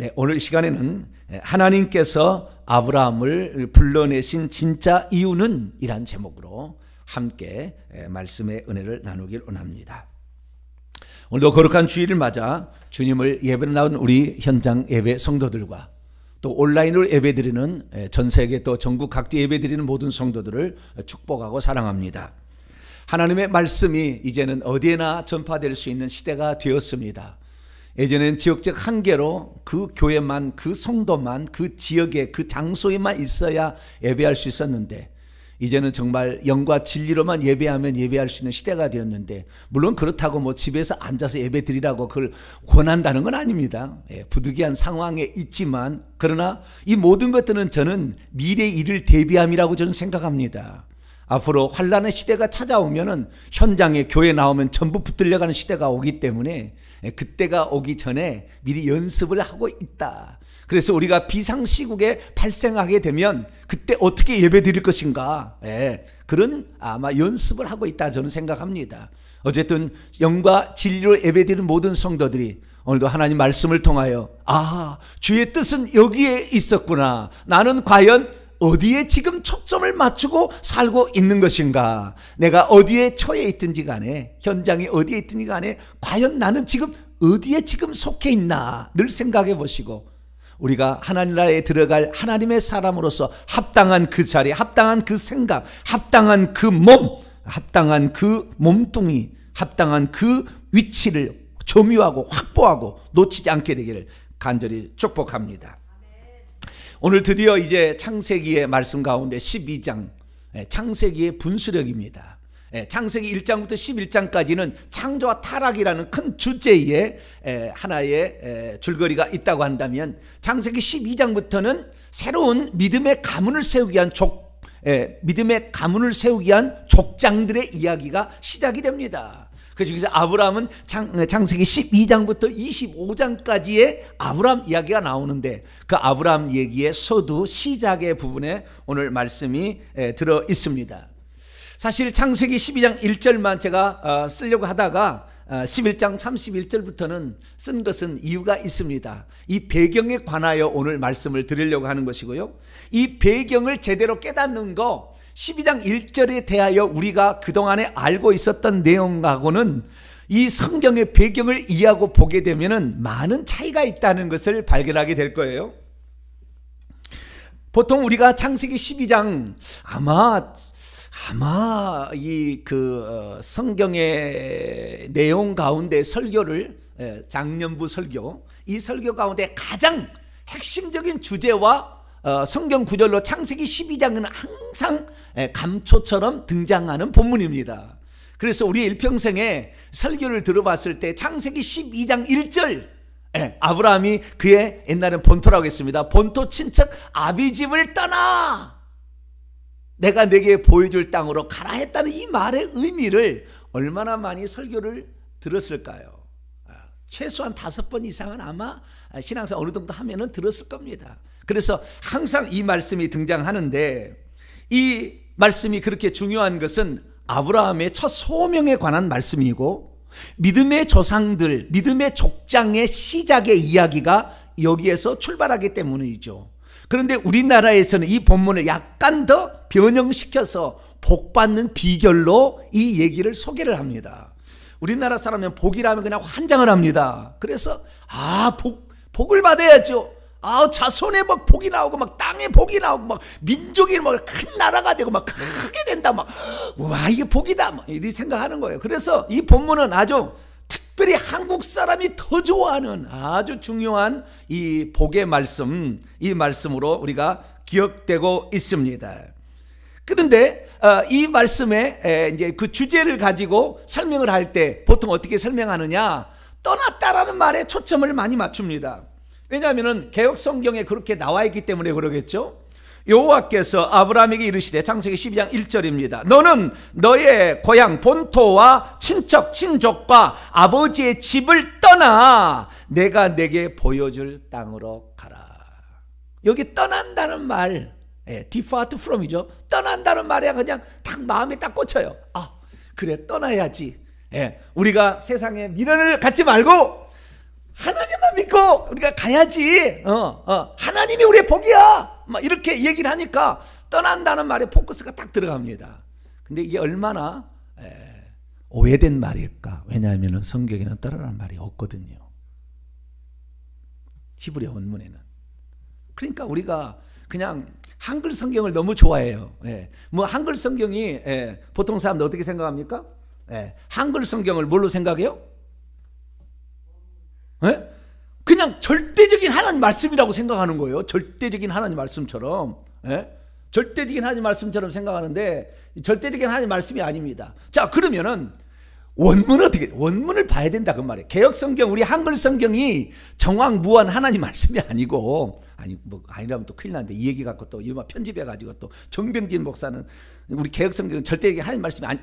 네, 오늘 이 시간에는 하나님께서 아브라함을 불러내신 진짜 이유는 이란 제목으로 함께 말씀의 은혜를 나누길 원합니다. 오늘도 거룩한 주일을 맞아 주님을 예배로 나온 우리 현장 예배 성도들과 또 온라인으로 예배드리는 전 세계 또 전국 각지 예배드리는 모든 성도들을 축복하고 사랑합니다. 하나님의 말씀이 이제는 어디에나 전파될 수 있는 시대가 되었습니다. 예전에는 지역적 한계로 그 교회만, 그 성도만, 그 지역에, 그 장소에만 있어야 예배할 수 있었는데 이제는 정말 영과 진리로만 예배하면 예배할 수 있는 시대가 되었는데, 물론 그렇다고 뭐 집에서 앉아서 예배 드리라고 그걸 권한다는 건 아닙니다. 부득이한 상황에 있지만, 그러나 이 모든 것들은 저는 미래의 일을 대비함이라고 저는 생각합니다. 앞으로 환란의 시대가 찾아오면은 현장에 교회 나오면 전부 붙들려가는 시대가 오기 때문에 그때가 오기 전에 미리 연습을 하고 있다. 그래서 우리가 비상시국에 발생하게 되면 그때 어떻게 예배 드릴 것인가, 그런 아마 연습을 하고 있다 저는 생각합니다. 어쨌든 영과 진리로 예배 드리는 모든 성도들이 오늘도 하나님 말씀을 통하여 주의 뜻은 여기에 있었구나, 나는 과연 어디에 지금 초점을 맞추고 살고 있는 것인가, 내가 어디에 처해 있든지 간에, 현장에 어디에 있든지 간에 과연 나는 지금 어디에 지금 속해 있나 늘 생각해 보시고, 우리가 하나님 나라에 들어갈 하나님의 사람으로서 합당한 그 자리, 합당한 그 생각, 합당한 그 몸, 합당한 그 몸뚱이, 합당한 그 위치를 점유하고 확보하고 놓치지 않게 되기를 간절히 축복합니다. 오늘 드디어 이제 창세기의 말씀 가운데 12장, 창세기의 분수령입니다. 창세기 1장부터 11장까지는 창조와 타락이라는 큰 주제에 하나의 줄거리가 있다고 한다면, 창세기 12장부터는 새로운 믿음의 가문을 세우기 위한 족장들의 이야기가 시작이 됩니다. 그래서 아브라함은 창세기 12장부터 25장까지의 아브라함 이야기가 나오는데, 그 아브라함 얘기의 서두 시작의 부분에 오늘 말씀이 들어 있습니다. 사실 창세기 12장 1절만 제가 쓰려고 하다가 11장 31절부터는 쓴 것은 이유가 있습니다. 이 배경에 관하여 오늘 말씀을 드리려고 하는 것이고요, 이 배경을 제대로 깨닫는 거 12장 1절에 대하여 우리가 그동안에 알고 있었던 내용하고는 이 성경의 배경을 이해하고 보게 되면 많은 차이가 있다는 것을 발견하게 될 거예요. 보통 우리가 창세기 12장 아마 이 성경의 내용 가운데 설교를, 장년부 설교, 이 설교 가운데 가장 핵심적인 주제와 성경 구절로 창세기 12장은 항상 감초처럼 등장하는 본문입니다. 그래서 우리 일평생에 설교를 들어봤을 때 창세기 12장 1절, 아브라함이 그의 옛날엔 본토라고 했습니다. 본토 친척 아비집을 떠나 내가 내게 보여줄 땅으로 가라 했다는 이 말의 의미를 얼마나 많이 설교를 들었을까요? 최소한 5번 이상은 아마 신앙생 어느 정도 하면은 들었을 겁니다. 그래서 항상 이 말씀이 등장하는데, 이 말씀이 그렇게 중요한 것은 아브라함의 첫 소명에 관한 말씀이고, 믿음의 조상들, 믿음의 족장의 시작의 이야기가 여기에서 출발하기 때문이죠. 그런데 우리나라에서는 이 본문을 약간 더 변형시켜서 복받는 비결로 이 얘기를 소개를 합니다. 우리나라 사람은 복이라면 그냥 환장을 합니다. 그래서 복을 받아야죠. 자손에 막 복이 나오고, 막 땅에 복이 나오고, 막 민족이 막 큰 나라가 되고, 막 크게 된다, 막 와 이게 복이다, 막 이렇게 생각하는 거예요. 그래서 이 본문은 아주 특별히 한국 사람이 더 좋아하는 아주 중요한 이 복의 말씀, 이 말씀으로 우리가 기억되고 있습니다. 그런데 이 말씀에 이제 그 주제를 가지고 설명을 할 때 보통 어떻게 설명하느냐, 떠났다라는 말에 초점을 많이 맞춥니다. 왜냐하면 개역 성경에 그렇게 나와 있기 때문에 그러겠죠. 여호와께서 아브라함에게 이르시되, 창세기 12장 1절입니다. 너는 너의 고향 본토와 친척 친족과 아버지의 집을 떠나 내가 내게 보여줄 땅으로 가라. 여기 떠난다는 말, depart from이죠. 떠난다는 말에 그냥 딱 마음에 딱 꽂혀요. 그래, 떠나야지. 우리가 세상에 미련을 갖지 말고 하나님을 믿고 우리가 가야지. 하나님이 우리의 복이야. 막 이렇게 얘기를 하니까 떠난다는 말에 포커스가 딱 들어갑니다. 근데 이게 얼마나 오해된 말일까? 왜냐하면 성경에는 떠나라는 말이 없거든요. 히브리어 원문에는. 그러니까 우리가 그냥 한글 성경을 너무 좋아해요. 뭐 한글 성경이 보통 사람들 어떻게 생각합니까? 한글 성경을 뭘로 생각해요? 그냥 절대적인 하나님 말씀이라고 생각하는 거예요. 절대적인 하나님 말씀처럼. 절대적인 하나님 말씀처럼 생각하는데 절대적인 하나님 말씀이 아닙니다. 자, 그러면은 원문은 어떻게? 원문을 봐야 된다 그 말이에요. 개역 성경, 우리 한글 성경이 정황무한 하나님 말씀이 아니고, 아니라면 또 큰일 나는데 이 얘기 갖고 또 이마 편집해 가지고 또 정병진 목사는 우리 개역 성경은 절대적인 하나님 말씀이 아니,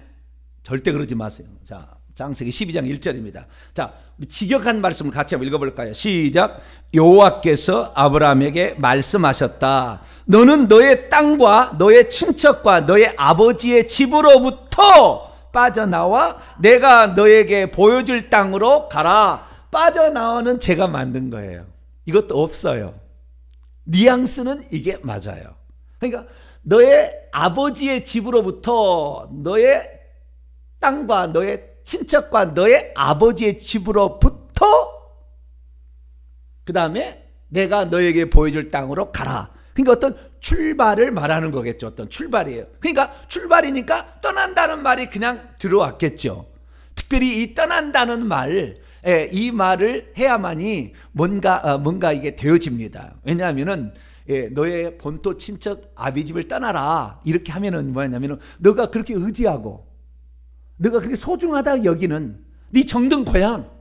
절대 그러지 마세요. 자, 창세기 12장 1절입니다. 자, 우리 직역한 말씀을 같이 한번 읽어볼까요? 시작. 여호와께서 아브라함에게 말씀하셨다. 너는 너의 땅과 너의 친척과 너의 아버지의 집으로부터 빠져나와 내가 너에게 보여줄 땅으로 가라. 빠져나와는 제가 만든 거예요. 이것도 없어요. 뉘앙스는 이게 맞아요. 그러니까 너의 아버지의 집으로부터 너의 땅과 너의 친척과 너의 아버지의 집으로부터 그 다음에 내가 너에게 보여줄 땅으로 가라. 그러니까 어떤 출발을 말하는 거겠죠. 어떤 출발이에요. 그러니까 출발이니까 떠난다는 말이 그냥 들어왔겠죠. 특별히 이 떠난다는 말, 이 말을 해야만이 뭔가 이게 되어집니다. 왜냐하면은 너의 본토 친척 아비집을 떠나라 이렇게 하면은 뭐냐면은 너가 그렇게 의지하고 너가 그렇게 소중하다 여기는 네 정든 고향,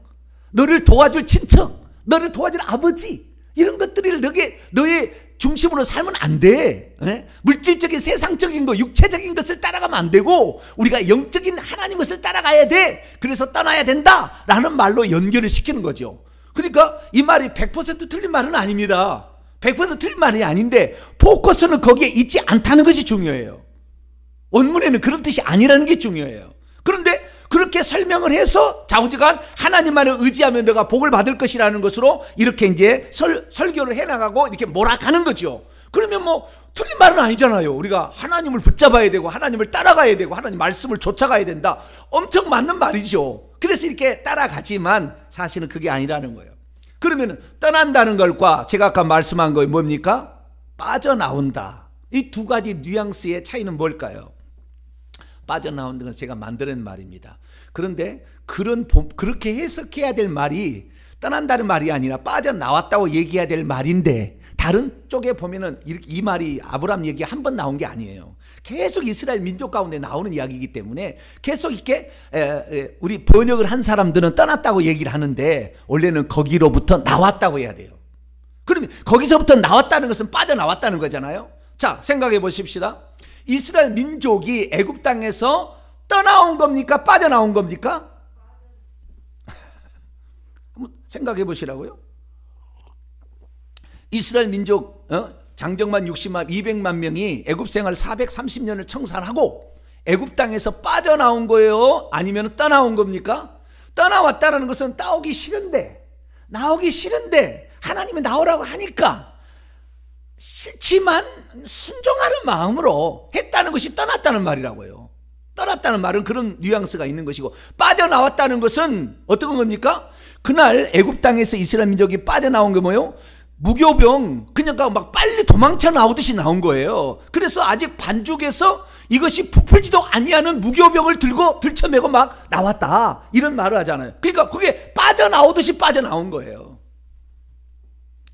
너를 도와줄 친척, 너를 도와줄 아버지, 이런 것들을 너의 중심으로 살면 안 돼. 물질적인 세상적인 거, 육체적인 것을 따라가면 안 되고 우리가 영적인 하나님 것을 따라가야 돼. 그래서 떠나야 된다라는 말로 연결을 시키는 거죠. 그러니까 이 말이 100% 틀린 말은 아닙니다. 100% 틀린 말이 아닌데 포커스는 거기에 있지 않다는 것이 중요해요. 원문에는 그런 뜻이 아니라는 게 중요해요. 그런데 그렇게 설명을 해서 좌우지간 하나님만을 의지하면 내가 복을 받을 것이라는 것으로 이렇게 이제 설교를 해나가고 이렇게 몰아가는 거죠. 그러면 뭐 틀린 말은 아니잖아요. 우리가 하나님을 붙잡아야 되고 하나님을 따라가야 되고 하나님 말씀을 쫓아가야 된다. 엄청 맞는 말이죠. 그래서 이렇게 따라가지만 사실은 그게 아니라는 거예요. 그러면 떠난다는 것과 제가 아까 말씀한 거 뭡니까? 빠져나온다. 이 두 가지 뉘앙스의 차이는 뭘까요? 빠져나온다는 것은 제가 만드는 말입니다. 그런데 그렇게 해석해야 될 말이 떠난다는 말이 아니라 빠져나왔다고 얘기해야 될 말인데 다른 쪽에 보면은 이 말이 아브라함 얘기 한 번 나온 게 아니에요. 계속 이스라엘 민족 가운데 나오는 이야기이기 때문에 계속 이렇게 우리 번역을 한 사람들은 떠났다고 얘기를 하는데 원래는 거기로부터 나왔다고 해야 돼요. 그러면 거기서부터 나왔다는 것은 빠져나왔다는 거잖아요. 자, 생각해 보십시다. 이스라엘 민족이 애굽 땅에서 떠나온 겁니까? 빠져나온 겁니까? 한번 생각해 보시라고요. 이스라엘 민족 장정만 60만 200만 명이 애굽 생활 430년을 청산하고 애굽 땅에서 빠져나온 거예요? 아니면 떠나온 겁니까? 떠나왔다는 것은 나오기 싫은데 하나님이 나오라고 하니까 싫지만 순종하는 마음으로 했다는 것이 떠났다는 말이라고요. 떠났다는 말은 그런 뉘앙스가 있는 것이고 빠져나왔다는 것은 어떤 겁니까? 그날 애굽 땅에서 이스라엘 민족이 빠져나온 게 뭐예요? 무교병, 그냥 막 빨리 도망쳐 나오듯이 나온 거예요. 그래서 아직 반죽에서 이것이 부풀지도 아니하는 무교병을 들고 들쳐매고 막 나왔다 이런 말을 하잖아요. 그러니까 그게 빠져나오듯이 빠져나온 거예요.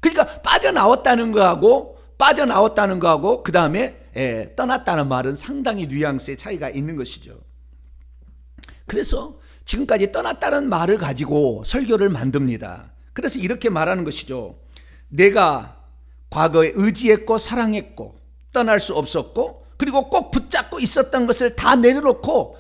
그러니까 빠져나왔다는 거하고 그 다음에 떠났다는 말은 상당히 뉘앙스의 차이가 있는 것이죠. 그래서 지금까지 떠났다는 말을 가지고 설교를 만듭니다. 그래서 이렇게 말하는 것이죠. 내가 과거에 의지했고 사랑했고 떠날 수 없었고 그리고 꼭 붙잡고 있었던 것을 다 내려놓고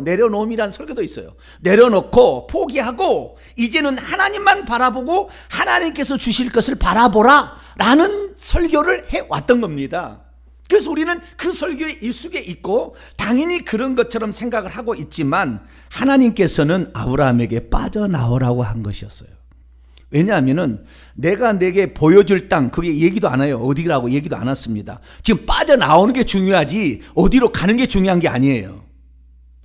내려놓음이라는 설교도 있어요. 내려놓고 포기하고 이제는 하나님만 바라보고 하나님께서 주실 것을 바라보라 라는 설교를 해왔던 겁니다. 그래서 우리는 그 설교의 일숙에 있고 당연히 그런 것처럼 생각을 하고 있지만 하나님께서는 아브라함에게 빠져나오라고 한 것이었어요. 왜냐하면은 내가 내게 보여줄 땅, 그게 얘기도 안 해요. 어디라고 얘기도 안 했습니다. 지금 빠져나오는 게 중요하지 어디로 가는 게 중요한 게 아니에요.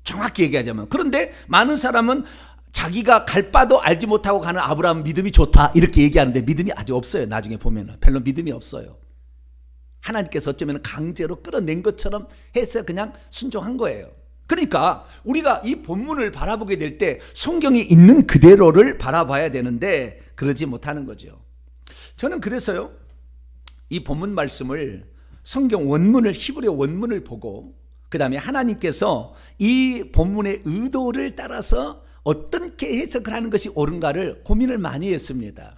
정확히 얘기하자면. 그런데 많은 사람은 자기가 갈 바도 알지 못하고 가는 아브라함 믿음이 좋다 이렇게 얘기하는데 믿음이 아주 없어요. 나중에 보면은 별로 믿음이 없어요. 하나님께서 어쩌면 강제로 끌어낸 것처럼 해서 그냥 순종한 거예요. 그러니까 우리가 이 본문을 바라보게 될 때 성경이 있는 그대로를 바라봐야 되는데 그러지 못하는 거죠. 저는 그래서요, 이 본문 말씀을 성경 원문을, 히브리어 원문을 보고 그 다음에 하나님께서 이 본문의 의도를 따라서 어떻게 해석을 하는 것이 옳은가를 고민을 많이 했습니다.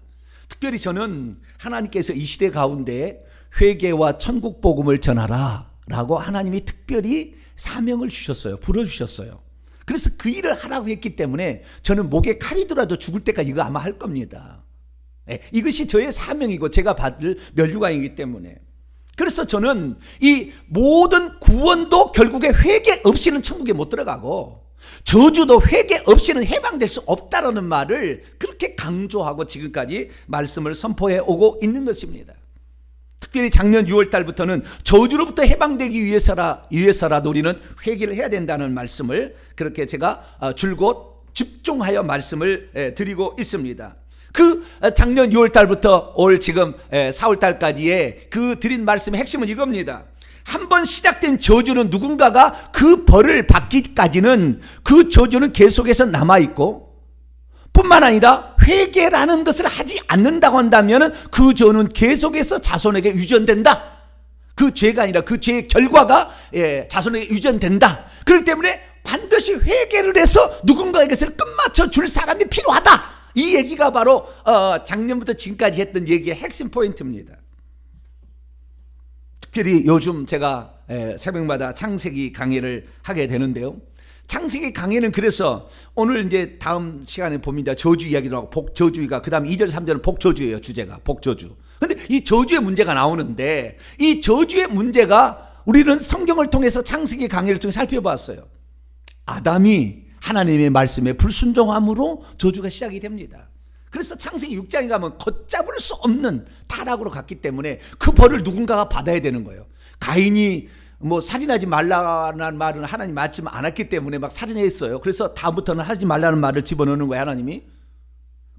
특별히 저는 하나님께서 이 시대 가운데 회개와 천국 복음을 전하라 라고 하나님이 특별히 사명을 주셨어요. 불어주셨어요. 그래서 그 일을 하라고 했기 때문에 저는 목에 칼이 들어도 죽을 때까지 이거 아마 할 겁니다. 이것이 저의 사명이고 제가 받을 면류관이기 때문에. 그래서 저는 이 모든 구원도 결국에 회개 없이는 천국에 못 들어가고 저주도 회개 없이는 해방될 수 없다라는 말을 그렇게 강조하고 지금까지 말씀을 선포해 오고 있는 것입니다. 특별히 작년 6월 달부터는 저주로부터 해방되기 위해서라도 우리는 회개를 해야 된다는 말씀을 그렇게 제가 줄곧 집중하여 말씀을 드리고 있습니다. 그 작년 6월 달부터 올 지금 4월 달까지의 그 드린 말씀의 핵심은 이겁니다. 한번 시작된 저주는 누군가가 그 벌을 받기까지는 그 저주는 계속해서 남아있고, 뿐만 아니라 회개라는 것을 하지 않는다고 한다면 그 죄는 계속해서 자손에게 유전된다. 그 죄가 아니라 그 죄의 결과가 자손에게 유전된다. 그렇기 때문에 반드시 회개를 해서 누군가에게 것을 끝마쳐 줄 사람이 필요하다. 이 얘기가 바로 작년부터 지금까지 했던 얘기의 핵심 포인트입니다. 특별히 요즘 제가 새벽마다 창세기 강의를 하게 되는데요. 창세기 강의는 그래서 오늘 이제 다음 시간에 봅니다. 저주 이야기도 하고 복저주가, 그 다음 2절 3절은 복저주예요. 주제가 복저주. 근데 이 저주의 문제가 나오는데 이 저주의 문제가 우리는 성경을 통해서 창세기 강의를 통해 살펴봤어요. 아담이 하나님의 말씀에 불순종함으로 저주가 시작이 됩니다. 그래서 창세기 6장에 가면 걷잡을 수 없는 타락으로 갔기 때문에 그 벌을 누군가가 받아야 되는 거예요. 가인이 뭐 살인하지 말라는 말은 하나님 말씀 안 했기 때문에 막 살인했어요. 그래서 다음부터는 하지 말라는 말을 집어넣는 거예요, 하나님이.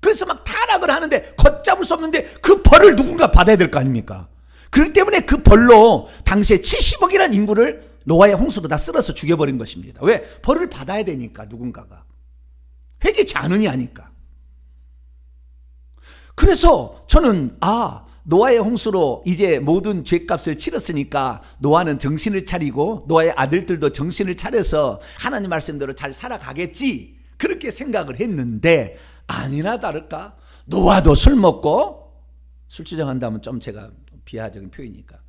그래서 막 타락을 하는데 걷잡을 수 없는데 그 벌을 누군가 받아야 될 거 아닙니까? 그렇기 때문에 그 벌로 당시에 70억이라는 인구를 노아의 홍수로 다 쓸어서 죽여버린 것입니다. 왜? 벌을 받아야 되니까, 누군가가. 회개치 않으니 하니까. 그래서 저는 노아의 홍수로 이제 모든 죄값을 치렀으니까 노아는 정신을 차리고 노아의 아들들도 정신을 차려서 하나님 말씀대로 잘 살아가겠지, 그렇게 생각을 했는데 아니나 다를까 노아도 술 먹고, 술 주정한다면 좀 제가 비하적인 표현이니까,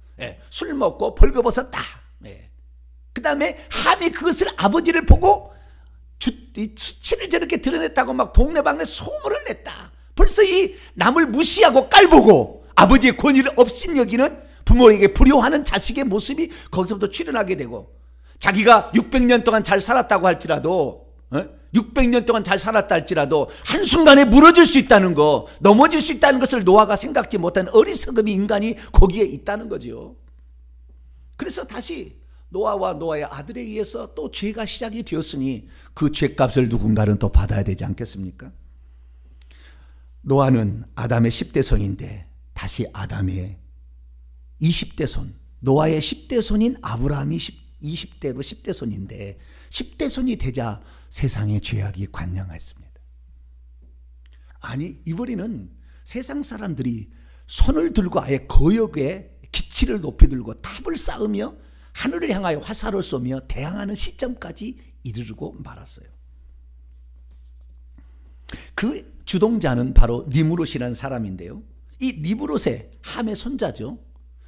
술 먹고 벌거벗었다. 그 다음에 함이 그것을 아버지를 보고 수치를 저렇게 드러냈다고 막 동네방네 소문을 냈다. 벌써 이 남을 무시하고 깔보고 아버지의 권위를 업신여기는, 부모에게 불효하는 자식의 모습이 거기서부터 출현하게 되고, 자기가 600년 동안 잘 살았다고 할지라도 600년 동안 잘 살았다 할지라도 한순간에 무너질 수 있다는 거, 넘어질 수 있다는 것을 노아가 생각지 못한 어리석음이 인간이 거기에 있다는 거죠. 그래서 다시 노아와 노아의 아들에 의해서 또 죄가 시작이 되었으니 그 죄값을 누군가는 또 받아야 되지 않겠습니까? 노아는 아담의 10대 손인데 다시 아담의 20대 손, 노아의 10대 손인 아브라함이 20대로 10대 손인데 10대 손이 되자 세상의 죄악이 관영했습니다. 아니, 이번에는 세상 사람들이 손을 들고 아예 거역에 기치를 높이 들고 탑을 쌓으며 하늘을 향하여 화살을 쏘며 대항하는 시점까지 이르르고 말았어요. 그 주동자는 바로 니무롯이라는 사람인데요. 이 니무롯의 함의 손자죠.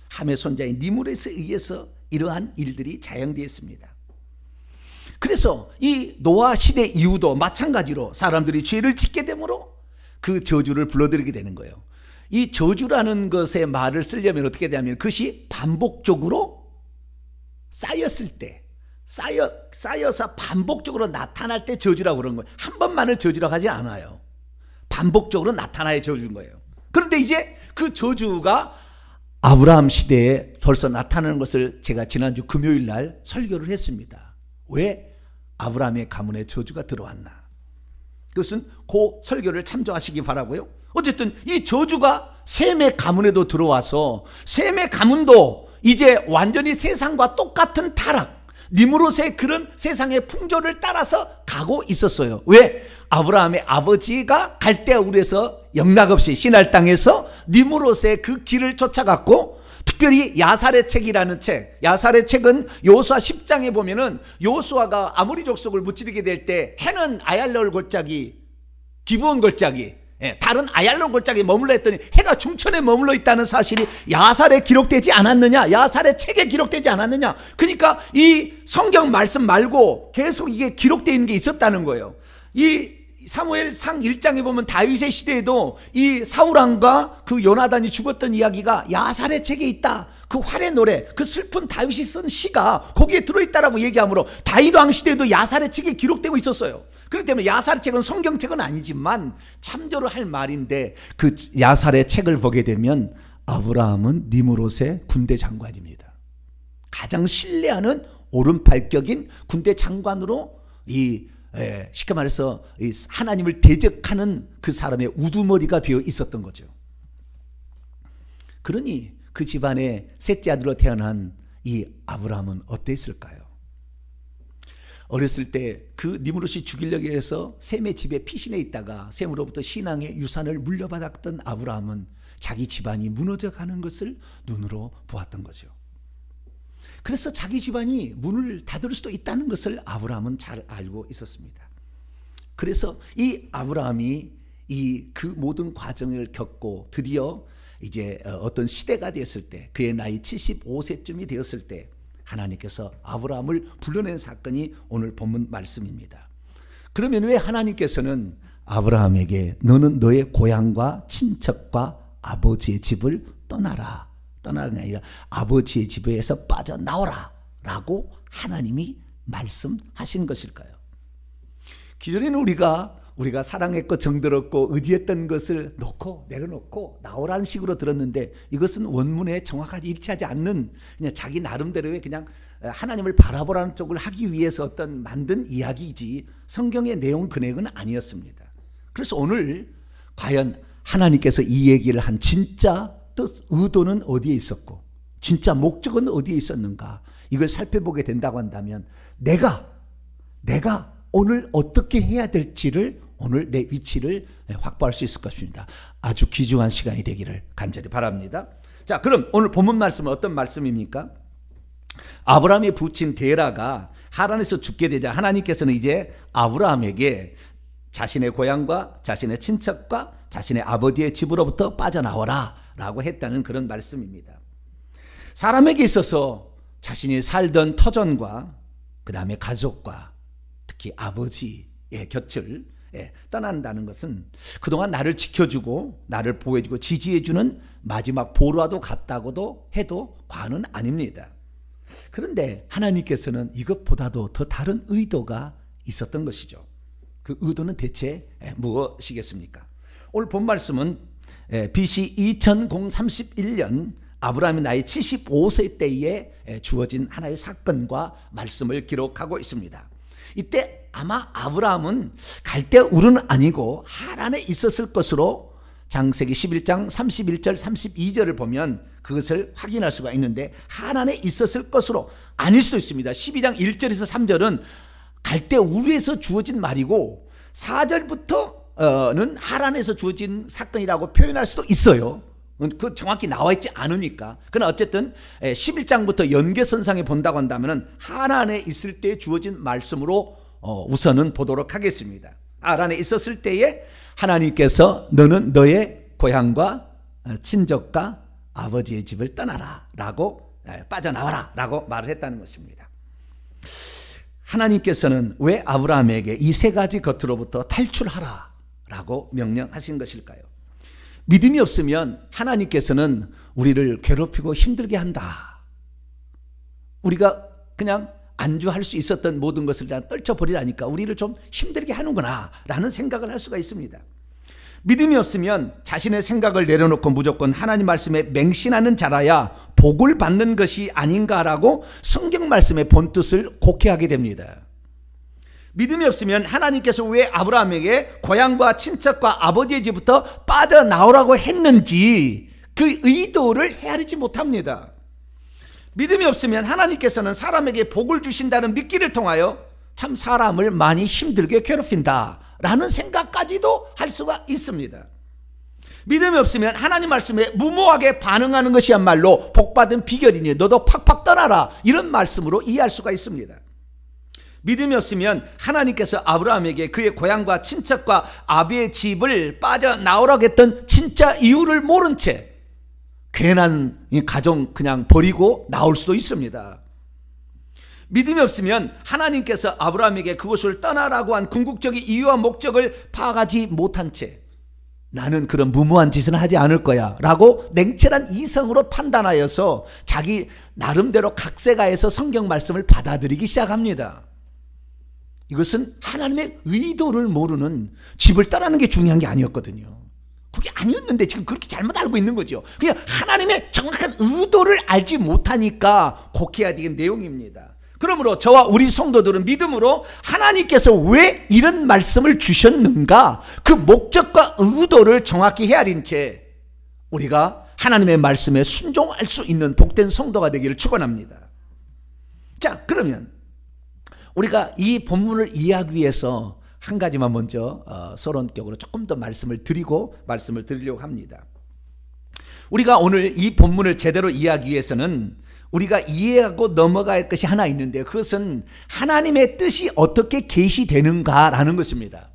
함의 손자인 니무롯에 의해서 이러한 일들이 자행되었습니다. 그래서 이 노아 시대 이후도 마찬가지로 사람들이 죄를 짓게 되므로 그 저주를 불러들이게 되는 거예요. 이 저주라는 것의 말을 쓰려면 어떻게 되냐면 그것이 반복적으로 쌓였을 때, 쌓여서 반복적으로 나타날 때 저주라고 그러는 거예요. 한 번만을 저주라고 하지 않아요. 반복적으로 나타나야 저주인 거예요. 그런데 이제 그 저주가 아브라함 시대에 벌써 나타나는 것을 제가 지난주 금요일 날 설교를 했습니다. 왜 아브라함의 가문에 저주가 들어왔나? 그것은 그 설교를 참조하시기 바라고요. 어쨌든 이 저주가 셈의 가문에도 들어와서 셈의 가문도 이제 완전히 세상과 똑같은 타락, 니므롯의 그런 세상의 풍조를 따라서 가고 있었어요. 왜? 아브라함의 아버지가 갈대아 우르에서 영락없이 시날 땅에서 니므롯의 그 길을 쫓아갔고, 특별히 야살의 책이라는 책, 야살의 책은 여호수아 10장에 보면은 여호수아가 아모리 족속을 무찌르게 될 때 해는 아얄롤 골짜기, 기브온 골짜기, 다른 아얄론 골짜기에 머물러 있더니 해가 중천에 머물러 있다는 사실이 야살에 기록되지 않았느냐, 야살의 책에 기록되지 않았느냐. 그러니까 이 성경 말씀 말고 계속 이게 기록되어 있는 게 있었다는 거예요. 이 사무엘상 1장에 보면 다윗의 시대에도 이 사울왕과 그 요나단이 죽었던 이야기가 야살의 책에 있다. 그 활의 노래, 그 슬픈 다윗이 쓴 시가 거기에 들어있다라고 얘기하므로 다윗 왕 시대에도 야살의 책에 기록되고 있었어요. 그렇기 때문에 야살의 책은 성경책은 아니지만 참조를 할 말인데, 그 야살의 책을 보게 되면 아브라함은 니므롯의 군대 장관입니다. 가장 신뢰하는 오른팔격인 군대 장관으로 쉽게 말해서 하나님을 대적하는 그 사람의 우두머리가 되어 있었던 거죠. 그러니 그 집안의 셋째 아들로 태어난 이 아브라함은 어땠을까요? 어렸을 때 그 니므롯이 죽이려고 해서 셈의 집에 피신해 있다가 셈으로부터 신앙의 유산을 물려받았던 아브라함은 자기 집안이 무너져가는 것을 눈으로 보았던 거죠. 그래서 자기 집안이 문을 닫을 수도 있다는 것을 아브라함은 잘 알고 있었습니다. 그래서 이 아브라함이 그 모든 과정을 겪고 드디어 이제 어떤 시대가 됐을 때, 그의 나이 75세쯤이 되었을 때 하나님께서 아브라함을 불러낸 사건이 오늘 본문 말씀입니다. 그러면 왜 하나님께서는 아브라함에게 너는 너의 고향과 친척과 아버지의 집을 떠나라, 떠나는 게 아니라 아버지의 집에서 빠져나오라 라고 하나님이 말씀하신 것일까요? 기존에는 우리가 사랑했고 정들었고 의지했던 것을 놓고 내려놓고 나오라는 식으로 들었는데, 이것은 원문에 정확하게 일치하지 않는 그냥 자기 나름대로의 그냥 하나님을 바라보라는 쪽을 하기 위해서 어떤 만든 이야기이지 성경의 내용 근액은 아니었습니다. 그래서 오늘 과연 하나님께서 이 얘기를 한 진짜 뜻, 의도는 어디에 있었고 진짜 목적은 어디에 있었는가, 이걸 살펴보게 된다고 한다면 내가 오늘 어떻게 해야 될지를, 오늘 내 위치를 확보할 수 있을 것입니다. 아주 귀중한 시간이 되기를 간절히 바랍니다. 자, 그럼 오늘 본문 말씀은 어떤 말씀입니까? 아브라함의 부친 데라가 하란에서 죽게 되자 하나님께서는 이제 아브라함에게 자신의 고향과 자신의 친척과 자신의 아버지의 집으로부터 빠져나오라 라고 했다는 그런 말씀입니다. 사람에게 있어서 자신이 살던 터전과 그 다음에 가족과 특히 아버지의 곁을 떠난다는 것은 그동안 나를 지켜주고 나를 보호해주고 지지해주는 마지막 보루와도 같다고도 해도 과언은 아닙니다. 그런데 하나님께서는 이것보다도 더 다른 의도가 있었던 것이죠. 그 의도는 대체 무엇이겠습니까? 오늘 본 말씀은 BC 2031년 아브라함의 나이 75세 때에 주어진 하나의 사건과 말씀을 기록하고 있습니다. 이때 아마 아브라함은 갈대아 우르는 아니고 하란에 있었을 것으로 창세기 11장 31절 32절을 보면 그것을 확인할 수가 있는데, 하란에 있었을 것으로 아닐 수도 있습니다. 12장 1절에서 3절은 갈대아 우르에서 주어진 말이고 4절부터는 하란에서 주어진 사건이라고 표현할 수도 있어요. 그 정확히 나와 있지 않으니까. 그러나 어쨌든 11장부터 연계선상에 본다고 한다면 하란에 있을 때 주어진 말씀으로 우선은 보도록 하겠습니다. 하란에 있었을 때에 하나님께서 너는 너의 고향과 친족과 아버지의 집을 떠나라 라고, 빠져나와라 라고 말을 했다는 것입니다. 하나님께서는 왜 아브라함에게 이 세 가지 것으로부터 탈출하라 라고 명령하신 것일까요? 믿음이 없으면 하나님께서는 우리를 괴롭히고 힘들게 한다, 우리가 그냥 안주할 수 있었던 모든 것을 다 떨쳐버리라니까 우리를 좀 힘들게 하는구나 라는 생각을 할 수가 있습니다. 믿음이 없으면 자신의 생각을 내려놓고 무조건 하나님 말씀에 맹신하는 자라야 복을 받는 것이 아닌가라고 성경 말씀의 본뜻을 곡해하게 됩니다. 믿음이 없으면 하나님께서 왜 아브라함에게 고향과 친척과 아버지의 집부터 빠져나오라고 했는지 그 의도를 헤아리지 못합니다. 믿음이 없으면 하나님께서는 사람에게 복을 주신다는 믿기를 통하여 참 사람을 많이 힘들게 괴롭힌다 라는 생각까지도 할 수가 있습니다. 믿음이 없으면 하나님 말씀에 무모하게 반응하는 것이야말로 복받은 비결이니 너도 팍팍 떠나라 이런 말씀으로 이해할 수가 있습니다. 믿음이 없으면 하나님께서 아브라함에게 그의 고향과 친척과 아비의 집을 빠져나오라고 했던 진짜 이유를 모른 채 괜한 가정 그냥 버리고 나올 수도 있습니다. 믿음이 없으면 하나님께서 아브라함에게 그곳을 떠나라고 한 궁극적인 이유와 목적을 파악하지 못한 채 나는 그런 무모한 짓은 하지 않을 거야 라고 냉철한 이성으로 판단하여서 자기 나름대로 각색하여서 성경 말씀을 받아들이기 시작합니다. 이것은 하나님의 의도를 모르는 집을 떠나는 게 중요한 게 아니었거든요. 그게 아니었는데 지금 그렇게 잘못 알고 있는 거죠. 그냥 하나님의 정확한 의도를 알지 못하니까 곡해야 되는 내용입니다. 그러므로 저와 우리 성도들은 믿음으로 하나님께서 왜 이런 말씀을 주셨는가 그 목적과 의도를 정확히 헤아린 채 우리가 하나님의 말씀에 순종할 수 있는 복된 성도가 되기를 축원합니다. 자, 그러면 우리가 이 본문을 이해하기 위해서 한 가지만 먼저 서론격으로 조금 더 말씀을 드리려고 합니다. 우리가 오늘 이 본문을 제대로 이해하기 위해서는 우리가 이해하고 넘어갈 할 것이 하나 있는데 그것은 하나님의 뜻이 어떻게 계시되는가라는 것입니다.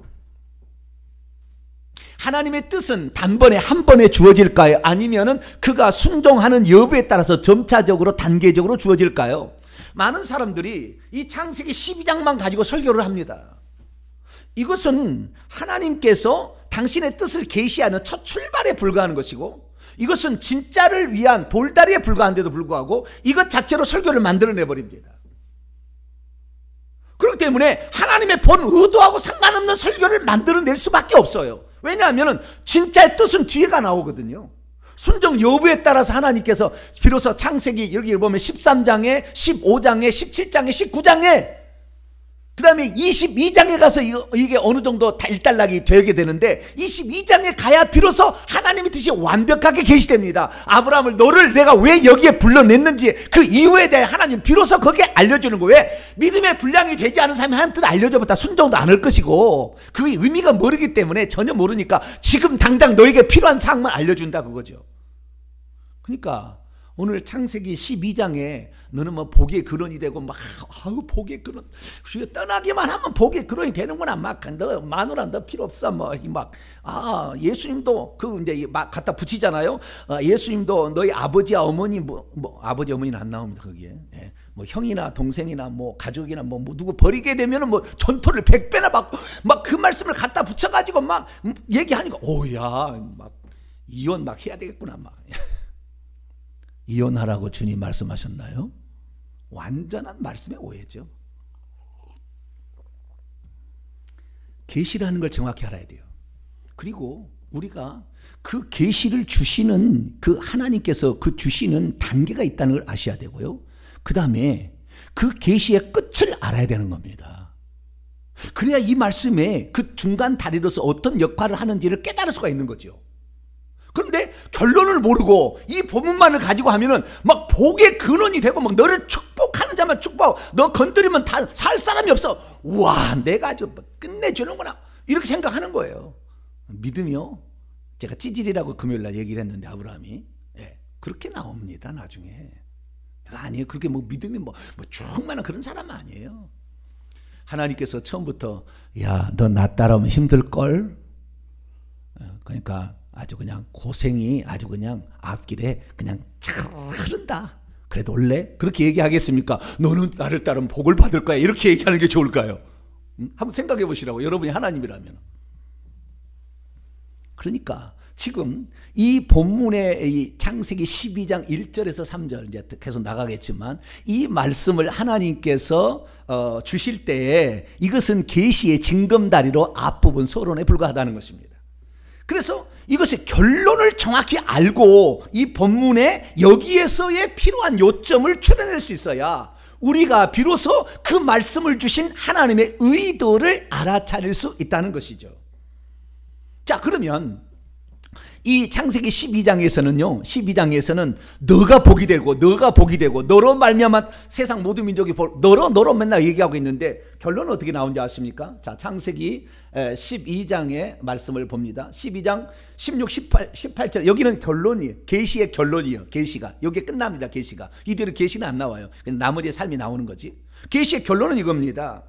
하나님의 뜻은 단번에 한 번에 주어질까요? 아니면은 그가 순종하는 여부에 따라서 점차적으로 단계적으로 주어질까요? 많은 사람들이 이 창세기 12장만 가지고 설교를 합니다. 이것은 하나님께서 당신의 뜻을 계시하는 첫 출발에 불과하는 것이고 이것은 진짜를 위한 돌다리에 불과한데도 불구하고 이것 자체로 설교를 만들어내버립니다. 그렇기 때문에 하나님의 본 의도하고 상관없는 설교를 만들어낼 수밖에 없어요. 왜냐하면 진짜의 뜻은 뒤에가 나오거든요. 순종 여부에 따라서 하나님께서 비로소 창세기 여기 보면 13장에 15장에 17장에 19장에 그 다음에 22장에 가서 이게 어느 정도 일단락이 되게 되는데 22장에 가야 비로소 하나님의 뜻이 완벽하게 계시됩니다. 아브라함을 너를 내가 왜 여기에 불러냈는지 그 이유에 대해 하나님 비로소 거기에 알려주는 거예요. 왜? 믿음의 분량이 되지 않은 사람이 하나님 뜻 알려줘봤다 순종도 안 할 것이고 그 의미가 모르기 때문에 전혀 모르니까 지금 당장 너에게 필요한 사항만 알려준다 그거죠. 그러니까 오늘 창세기 12장에 너는 뭐 복의 근원이 되고 막 아우 복의 근원 떠나기만 하면 복의 근원이 되는구나 막 너 마누라 너 필요 없어 뭐 막 예수님도 그 이제 막 갖다 붙이잖아요. 예수님도 너희 아버지와 어머니 뭐 아버지 어머니는 안 나옵니다 거기에. 예. 뭐 형이나 동생이나 뭐 가족이나 뭐 누구 버리게 되면은 뭐 전토를 100배나 받고 막 그 말씀을 갖다 붙여가지고 막 얘기하니까 오야 막 이혼 막 해야 되겠구나 막. 이혼하라고 주님 말씀하셨나요? 완전한 말씀의 오해죠. 계시라는 걸 정확히 알아야 돼요. 그리고 우리가 그 계시를 주시는 그 하나님께서 그 주시는 단계가 있다는 걸 아셔야 되고요. 그 다음에 그 계시의 끝을 알아야 되는 겁니다. 그래야 이 말씀에 그 중간 다리로서 어떤 역할을 하는지를 깨달을 수가 있는 거죠. 그런데 결론을 모르고 이 본문만을 가지고 하면은 막 복의 근원이 되고 막 너를 축복하는 자만 축복하고 너 건드리면 다 살 사람이 없어. 와 내가 아주 끝내주는구나 이렇게 생각하는 거예요. 믿음이요. 제가 찌질이라고 금요일날 얘기를 했는데 아브라함이 그렇게 나옵니다 나중에. 아니에요. 그렇게 뭐 믿음이 뭐 충만한 그런 사람은 아니에요. 하나님께서 처음부터 야 너 나 따라오면 힘들걸. 그러니까 아주 그냥 고생이 아주 그냥 앞길에 그냥 잘 흐른다. 그래도 원래 그렇게 얘기하겠습니까? 너는 나를 따르면 복을 받을 거야. 이렇게 얘기하는 게 좋을까요? 한번 생각해 보시라고. 여러분이 하나님이라면. 그러니까 지금 이 본문의 이 창세기 12장 1절에서 3절 이제 계속 나가겠지만 이 말씀을 하나님께서 주실 때에 이것은 계시의 징검다리로 앞부분 서론에 불과하다는 것입니다. 그래서 이것의 결론을 정확히 알고 이 본문에 여기에서의 필요한 요점을 추려낼 수 있어야 우리가 비로소 그 말씀을 주신 하나님의 의도를 알아차릴 수 있다는 것이죠. 자, 그러면 이 창세기 12장에서는요, 12장에서는 너가 복이 되고 너로 말미암아 세상 모든 민족이 너로 맨날 얘기하고 있는데 결론은 어떻게 나오는지 아십니까? 자, 창세기 12장의 말씀을 봅니다. 12장 16, 18절 여기는 결론이에요. 계시의 결론이에요. 계시가 여기에 끝납니다. 계시가 이대로 계시는 안 나와요. 나머지 삶이 나오는 거지. 계시의 결론은 이겁니다.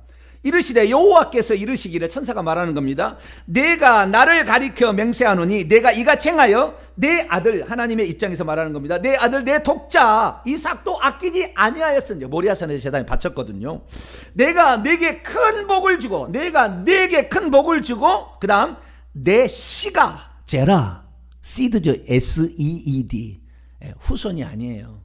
이르시되 여호와께서 이르시기를, 천사가 말하는 겁니다. 내가 나를 가리켜 맹세하노니 내가 이같이 행하여 내 아들, 하나님의 입장에서 말하는 겁니다. 내 아들 내 독자 이삭도 아끼지 아니하였으니, 모리아산에서 제단에 바쳤거든요. 내가 내게 큰 복을 주고 그 다음 내 씨가 제라, 시드죠. SEED, 후손이 아니에요.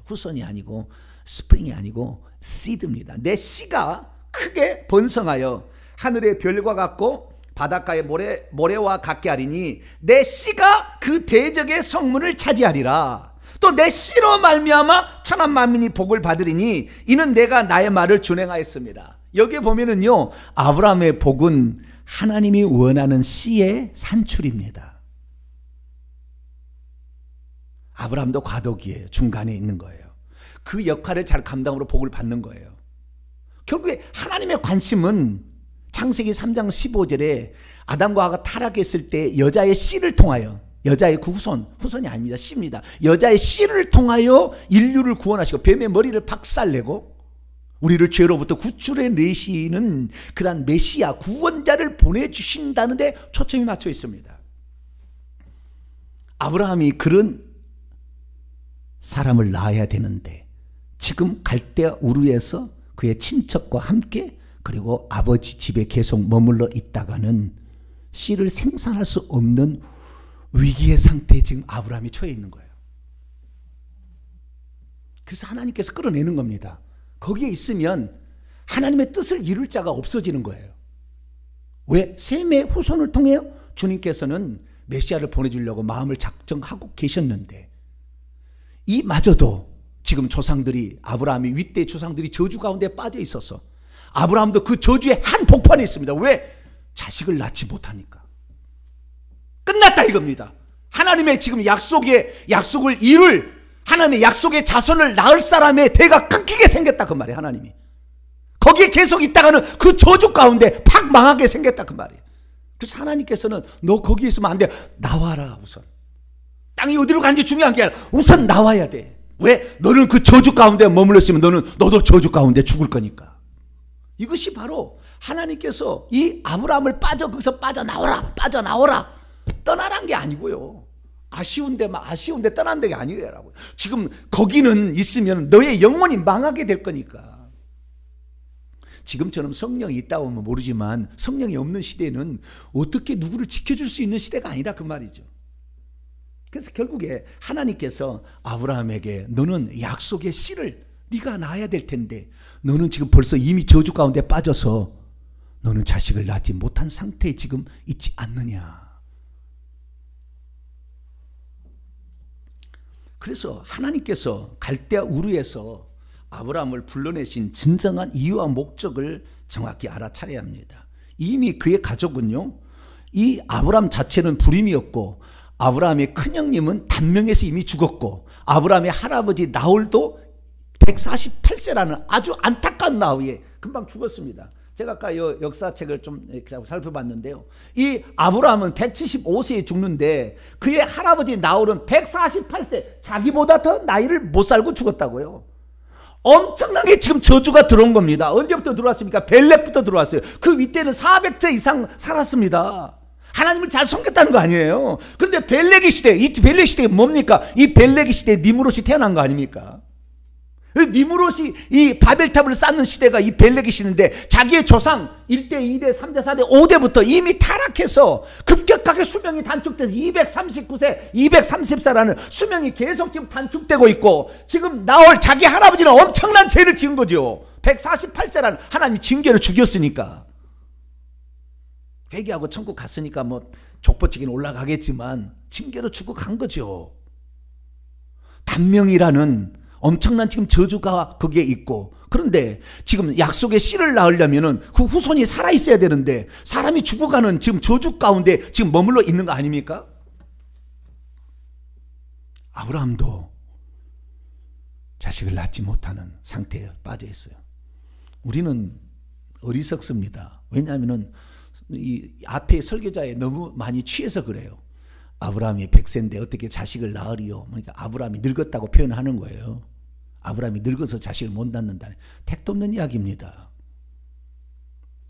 후손이 아니고 스프링이 아니고 시드입니다. 내 씨가 크게 번성하여 하늘의 별과 같고 바닷가의 모래와 같게 하리니 내 씨가 그 대적의 성문을 차지하리라. 또 내 씨로 말미암아 천한 만민이 복을 받으리니 이는 내가 나의 말을 준행하였습니다. 여기에 보면은요, 아브라함의 복은 하나님이 원하는 씨의 산출입니다. 아브라함도 과도기예요. 중간에 있는 거예요. 그 역할을 잘 감당으로 복을 받는 거예요. 결국에 하나님의 관심은 창세기 3장 15절에 아담과 하와가 타락했을 때 여자의 씨를 통하여, 여자의 그 후손이 아닙니다. 씨입니다. 여자의 씨를 통하여 인류를 구원하시고 뱀의 머리를 박살내고 우리를 죄로부터 구출해 내시는 그런 메시아 구원자를 보내주신다는 데 초점이 맞춰 있습니다. 아브라함이 그런 사람을 낳아야 되는데 지금 갈대아 우르에서 그의 친척과 함께 그리고 아버지 집에 계속 머물러 있다가는 씨를 생산할 수 없는 위기의 상태에 지금 아브라함이 처해 있는 거예요. 그래서 하나님께서 끌어내는 겁니다. 거기에 있으면 하나님의 뜻을 이룰 자가 없어지는 거예요. 왜? 셈의 후손을 통해 주님께서는 메시아를 보내주려고 마음을 작정하고 계셨는데 이마저도 지금 조상들이, 아브라함이 윗대 조상들이 저주 가운데 빠져 있어서 아브라함도 그 저주의 한 복판에 있습니다. 왜? 자식을 낳지 못하니까. 끝났다 이겁니다. 하나님의 지금 약속을 이룰, 하나님의 약속의 자손을 낳을 사람의 대가 끊기게 생겼다 그 말이에요. 하나님이 거기에 계속 있다가는 그 저주 가운데 팍 망하게 생겼다 그 말이에요. 그래서 하나님께서는 너 거기 있으면 안 돼, 나와라. 우선 땅이 어디로 가는지 중요한 게 아니라 우선 나와야 돼. 왜? 너는 그 저주 가운데 머물러 있으면 너도 저주 가운데 죽을 거니까. 이것이 바로 하나님께서 이 아브라함을 거기서 빠져나오라 떠나란 게 아니고요. 아쉬운데 떠난 게 아니라고요. 지금 거기는 있으면 너의 영혼이 망하게 될 거니까. 지금처럼 성령이 있다 오면 모르지만 성령이 없는 시대는 어떻게 누구를 지켜줄 수 있는 시대가 아니라 그 말이죠. 그래서 결국에 하나님께서 아브라함에게 너는 약속의 씨를 네가 낳아야 될 텐데 너는 지금 벌써 이미 저주 가운데 빠져서 너는 자식을 낳지 못한 상태에 지금 있지 않느냐. 그래서 하나님께서 갈대아 우르에서 아브라함을 불러내신 진정한 이유와 목적을 정확히 알아차려야 합니다. 이미 그의 가족은요, 이 아브라함 자체는 불임이었고 아브라함의 큰형님은 단명에서 이미 죽었고 아브라함의 할아버지 나홀도 148세라는 아주 안타까운 나이에 금방 죽었습니다. 제가 아까 역사책을 좀 살펴봤는데요, 이 아브라함은 175세에 죽는데 그의 할아버지 나홀은 148세, 자기보다 더 나이를 못 살고 죽었다고요. 엄청나게 지금 저주가 들어온 겁니다. 언제부터 들어왔습니까? 벨렉부터 들어왔어요. 그 윗대는 400세 이상 살았습니다. 하나님을 잘 섬겼다는 거 아니에요. 그런데 벨렉의 시대, 이 벨렉 시대가 뭡니까? 이 벨렉의 시대에 니무롯이 태어난 거 아닙니까? 니무롯이 이 바벨탑을 쌓는 시대가 이 벨렉의 시대인데 자기의 조상 1대, 2대, 3대, 4대, 5대부터 이미 타락해서 급격하게 수명이 단축돼서 239세, 230세라는 수명이 계속 지금 단축되고 있고 지금 나올 자기 할아버지는 엄청난 죄를 지은 거죠. 148세라는 하나님이 징계를 죽였으니까. 회개하고 천국 갔으니까 뭐 족보치기는 올라가겠지만 징계로 주고 간 거죠. 단명이라는 엄청난 지금 저주가 거기에 있고, 그런데 지금 약속의 씨를 낳으려면은 그 후손이 살아 있어야 되는데 사람이 죽어가는 지금 저주 가운데 지금 머물러 있는 거 아닙니까? 아브라함도 자식을 낳지 못하는 상태에 빠져 있어요. 우리는 어리석습니다. 왜냐하면은 이 앞에 설교자에 너무 많이 취해서 그래요. 아브라함이 100세인데 어떻게 자식을 낳으리요? 그러니까 아브라함이 늙었다고 표현하는 거예요. 아브라함이 늙어서 자식을 못 낳는다는 택도 없는 이야기입니다.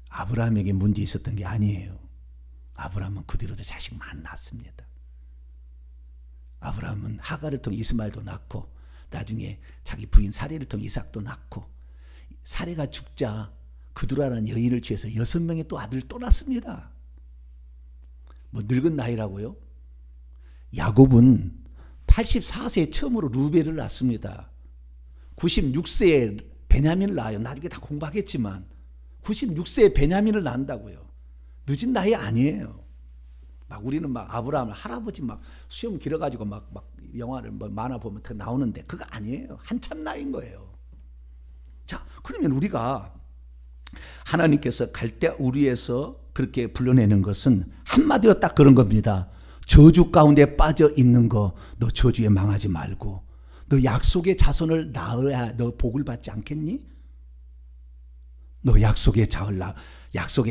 아브라함에게 문제 있었던 게 아니에요. 아브라함은 그 뒤로도 자식만 낳았습니다. 아브라함은 하갈을 통해 이스마엘도 낳고 나중에 자기 부인 사레를 통해 이삭도 낳고, 사레가 죽자 그두라라는 여인을 취해서 6명의 또 아들을 또 낳습니다. 뭐 늙은 나이라고요? 야곱은 84세에 처음으로 루벨을 낳습니다. 96세에 베냐민을 낳아요. 나중에 다 공부하겠지만 96세에 베냐민을 낳는다고요. 늦은 나이 아니에요. 막 우리는 막 아브라함 할아버지 막 수염 길어가지고 막 영화를 뭐 만화 보면 더 나오는데 그거 아니에요. 한참 나이인 거예요. 자, 그러면 우리가 하나님께서 갈대 우리에서 그렇게 불러내는 것은 한마디로 딱 그런 겁니다. 저주 가운데 빠져 있는 거, 너 저주에 망하지 말고 너 약속의 자손을 낳아야 너 복을 받지 않겠니? 너 약속의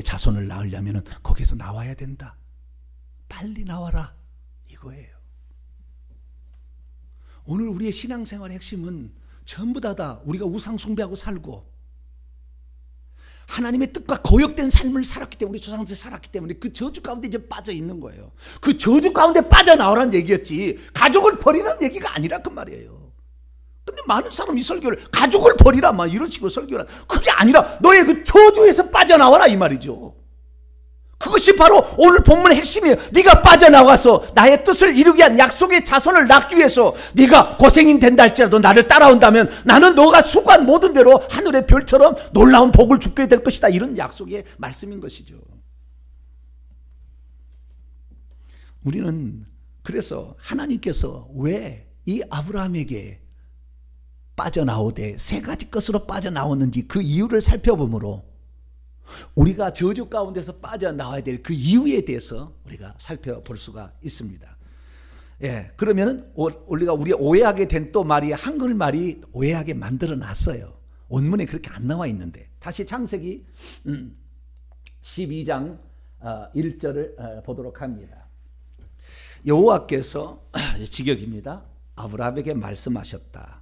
자손을 낳으려면 거기서 나와야 된다. 빨리 나와라, 이거예요. 오늘 우리의 신앙생활의 핵심은 전부 다 우리가 우상 숭배하고 살고 하나님의 뜻과 거역된 삶을 살았기 때문에, 우리 조상들 살았기 때문에 그 저주 가운데 이제 빠져 있는 거예요. 그 저주 가운데 빠져나오라는 얘기였지 가족을 버리라는 얘기가 아니라 그 말이에요. 근데 많은 사람이 설교를 가족을 버리라 막 이런 식으로 설교를, 그게 아니라 너의 그 저주에서 빠져나와라 이 말이죠. 그것이 바로 오늘 본문의 핵심이에요. 네가 빠져나와서 나의 뜻을 이루기 위한 약속의 자손을 낳기 위해서 네가 고생이 된다 할지라도 나를 따라온다면 나는 너가 수고한 모든 대로 하늘의 별처럼 놀라운 복을 주게 될 것이다. 이런 약속의 말씀인 것이죠. 우리는 그래서 하나님께서 왜 이 아브라함에게 빠져나오되 세 가지 것으로 빠져나왔는지 그 이유를 살펴보므로 우리가 저주 가운데서 빠져나와야 될 그 이유에 대해서 우리가 살펴볼 수가 있습니다. 예, 그러면은 우리가 오해하게 된 또 말이 한글 말이 오해하게 만들어 놨어요. 원문에 그렇게 안 나와 있는데 다시 창세기 12장 1절을 보도록 합니다. 여호와께서 직역입니다. 아브라함에게 말씀하셨다.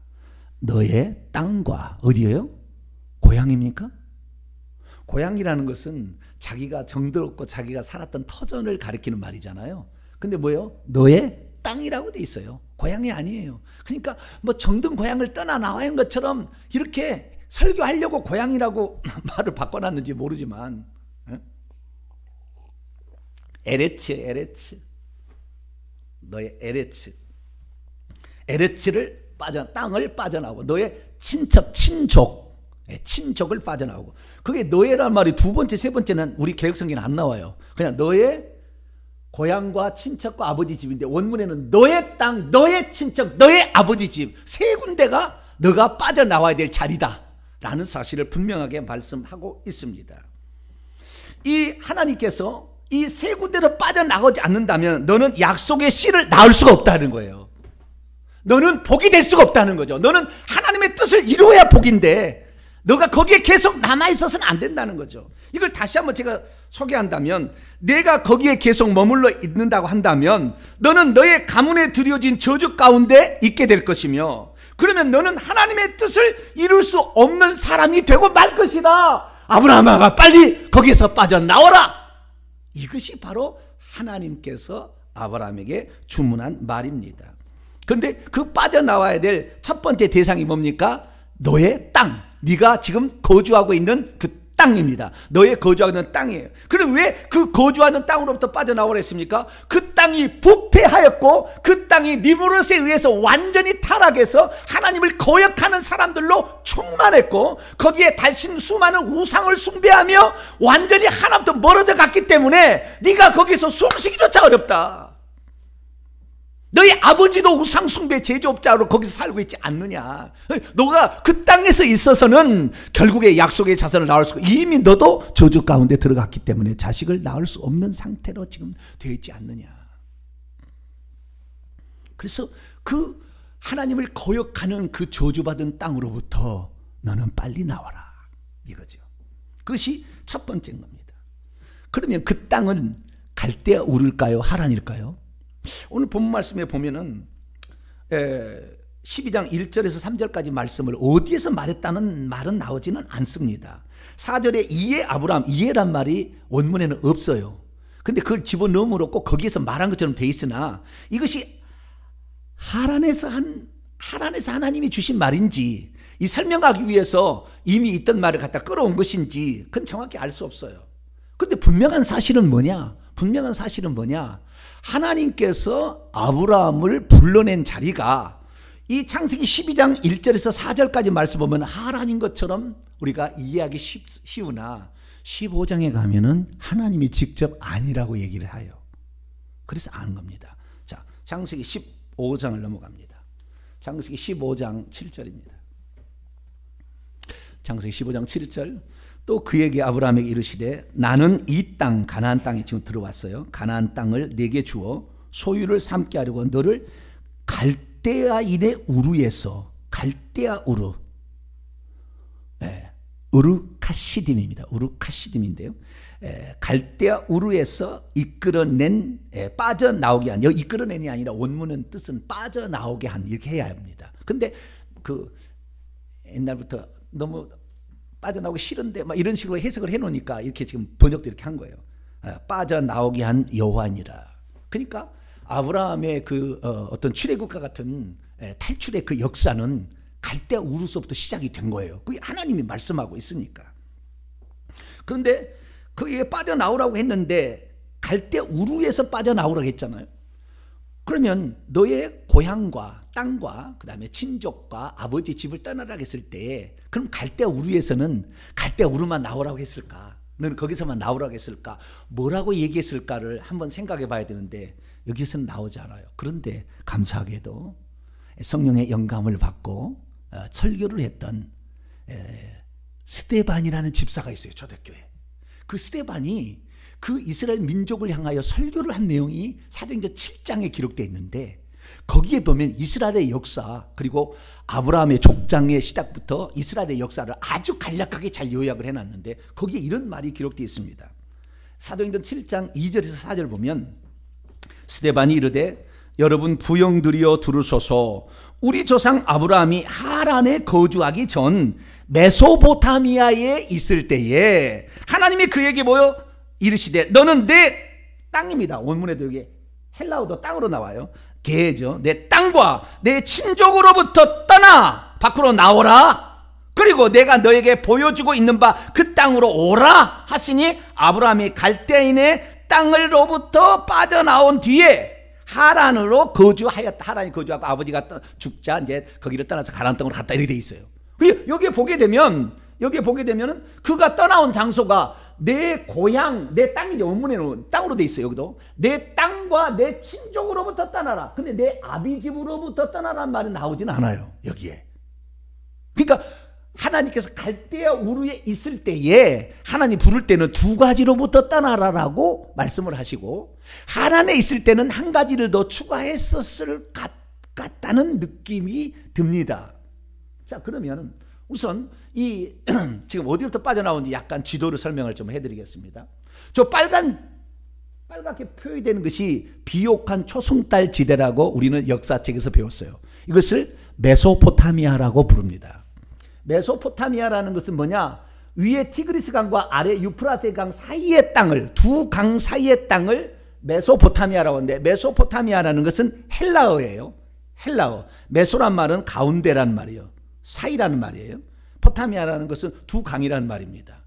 너의 땅과 어디예요? 고향입니까? 고향이라는 것은 자기가 정들었고 자기가 살았던 터전을 가리키는 말이잖아요. 근데 뭐예요? 너의 땅이라고 돼 있어요. 고향이 아니에요. 그러니까 뭐 정든 고향을 떠나 나와 있는 것처럼 이렇게 설교하려고 고향이라고 말을 바꿔놨는지 모르지만, 에레츠 너의 에레츠를 땅을 빠져나오고 너의 친족을 빠져나오고, 그게 너의란 말이 두 번째 세 번째는 우리 개혁성경에 안 나와요. 그냥 너의 고향과 친척과 아버지 집인데 원문에는 너의 땅, 너의 친척, 너의 아버지 집 세 군데가 너가 빠져나와야 될 자리다 라는 사실을 분명하게 말씀하고 있습니다. 이 하나님께서 이 세 군데로 빠져나가지 않는다면 너는 약속의 씨를 낳을 수가 없다는 거예요. 너는 복이 될 수가 없다는 거죠. 너는 하나님의 뜻을 이루어야 복인데 너가 거기에 계속 남아있어서는 안 된다는 거죠. 이걸 다시 한번 제가 소개한다면, 내가 거기에 계속 머물러 있는다고 한다면 너는 너의 가문에 드려진 저주 가운데 있게 될 것이며, 그러면 너는 하나님의 뜻을 이룰 수 없는 사람이 되고 말 것이다. 아브라함아, 빨리 거기에서 빠져나와라. 이것이 바로 하나님께서 아브라함에게 주문한 말입니다. 그런데 그 빠져나와야 될 첫 번째 대상이 뭡니까? 너의 땅, 네가 지금 거주하고 있는 그 땅입니다. 너의 거주하는 땅이에요. 그럼 왜 그 거주하는 땅으로부터 빠져나오라 했습니까? 그 땅이 부패하였고 그 땅이 니무롯에 의해서 완전히 타락해서 하나님을 거역하는 사람들로 충만했고 거기에 달신 수많은 우상을 숭배하며 완전히 하나님부터 멀어져 갔기 때문에 네가 거기서 숨쉬기조차 어렵다. 너희 아버지도 우상 숭배 제조업자로 거기서 살고 있지 않느냐. 너가 그 땅에서 있어서는 결국에 약속의 자손을 낳을 수, 이미 너도 저주 가운데 들어갔기 때문에 자식을 낳을 수 없는 상태로 지금 되어 있지 않느냐. 그래서 그 하나님을 거역하는 그 저주받은 땅으로부터 너는 빨리 나와라, 이거죠. 그것이 첫 번째인 겁니다. 그러면 그 땅은 갈대아 우르일까요, 하란일까요? 오늘 본문 말씀에 보면은 12장 1절에서 3절까지 말씀을 어디에서 말했다는 말은 나오지는 않습니다. 4절에 이에 아브라함, 이에란 말이 원문에는 없어요. 근데 그걸 집어넣음으로 꼭 거기에서 말한 것처럼 돼 있으나 이것이 하란에서 하나님이 주신 말인지 이 설명하기 위해서 이미 있던 말을 갖다 끌어온 것인지 그건 정확히 알 수 없어요. 근데 분명한 사실은 뭐냐? 하나님께서 아브라함을 불러낸 자리가 이 창세기 12장 1절에서 4절까지 말씀 보면 하란인 것처럼 우리가 이해하기 쉬우나 15장에 가면은 하나님이 직접 아니라고 얘기를 해요. 그래서 아는 겁니다. 자, 창세기 15장을 넘어갑니다. 창세기 15장 7절입니다. 창세기 15장 7절. 또 그에게 아브라함에게 이르시되 나는 이 땅 가나안 땅에 지금 들어왔어요. 가나안 땅을 내게 주어 소유를 삼게 하려고 너를 갈대아인의 우르에서, 갈대아 우르, 우르카시딤입니다. 우르카시딤인데요. 갈대아 우르에서 이끌어낸, 빠져나오게 한, 여기 이끌어낸이 아니라 원문은 뜻은 빠져나오게 한, 이렇게 해야 합니다. 근데 그 옛날부터 너무 빠져나오기 싫은데 막 이런 식으로 해석을 해놓으니까 이렇게 지금 번역도 이렇게 한 거예요. 빠져나오게 한 여호와니라. 그러니까 아브라함의 그 어떤 출애굽과 같은 탈출의 그 역사는 갈대아 우르서부터 시작이 된 거예요. 그게 하나님이 말씀하고 있으니까. 그런데 거기에 빠져나오라고 했는데 갈대아 우르에서 빠져나오라고 했잖아요. 그러면 너의 고향과 땅과 그 다음에 친족과 아버지 집을 떠나라고 했을 때 그럼 갈대아 우르에서는 갈대아 우르만 나오라고 했을까? 너는 거기서만 나오라고 했을까? 뭐라고 얘기했을까를 한번 생각해 봐야 되는데 여기서는 나오지 않아요. 그런데 감사하게도 성령의 영감을 받고 설교를 했던 스데반이라는 집사가 있어요. 초대교회. 그 스데반이 그 이스라엘 민족을 향하여 설교를 한 내용이 사도행전 7장에 기록되어 있는데 거기에 보면 이스라엘의 역사 그리고 아브라함의 족장의 시작부터 이스라엘의 역사를 아주 간략하게 잘 요약을 해놨는데 거기에 이런 말이 기록되어 있습니다. 사도행전 7장 2절에서 4절 보면 스데반이 이르되 여러분 부영들이여 들으소서 우리 조상 아브라함이 하란에 거주하기 전 메소포타미아에 있을 때에 하나님이 그에게 뭐요? 이르시되 너는 내 땅입니다. 원문에도 여기 헬라어도 땅으로 나와요. 개죠. 내 땅과 내 친족으로부터 떠나 밖으로 나오라. 그리고 내가 너에게 보여주고 있는 바 그 땅으로 오라 하시니 아브라함이 갈대인의 땅으로부터 빠져나온 뒤에 하란으로 거주하였다. 하란이 거주하고 아버지가 죽자 이제 거기를 떠나서 가나안 땅으로 갔다 이렇게 돼 있어요. 여기에 보게 되면은 그가 떠나온 장소가 내 고향, 내 땅이죠. 원문에는 땅으로 돼 있어요. 여기도 내 땅과 내 친족으로부터 떠나라. 근데 내 아비집으로부터 떠나라는 말이 나오지는 않아요. 여기에. 그러니까 하나님께서 갈대아 우르에 있을 때에 하나님 부를 때는 두 가지로부터 떠나라라고 말씀을 하시고 하란에 있을 때는 한 가지를 더 추가했었을 같다는 느낌이 듭니다. 자, 그러면 우선 이 지금 어디부터 빠져나온지 약간 지도를 설명을 좀 해드리겠습니다. 저 빨갛게 표현되는 것이 비옥한 초승달 지대라고 우리는 역사책에서 배웠어요. 이것을 메소포타미아라고 부릅니다. 메소포타미아라는 것은 뭐냐? 위에 티그리스 강과 아래 유프라테 강 사이의 땅을, 두 강 사이의 땅을 메소포타미아라고 하는데 메소포타미아라는 것은 헬라어예요. 헬라어. 메소란 말은 가운데란 말이에요. 사이라는 말이에요. 포타미아라는 것은 두 강이라는 말입니다.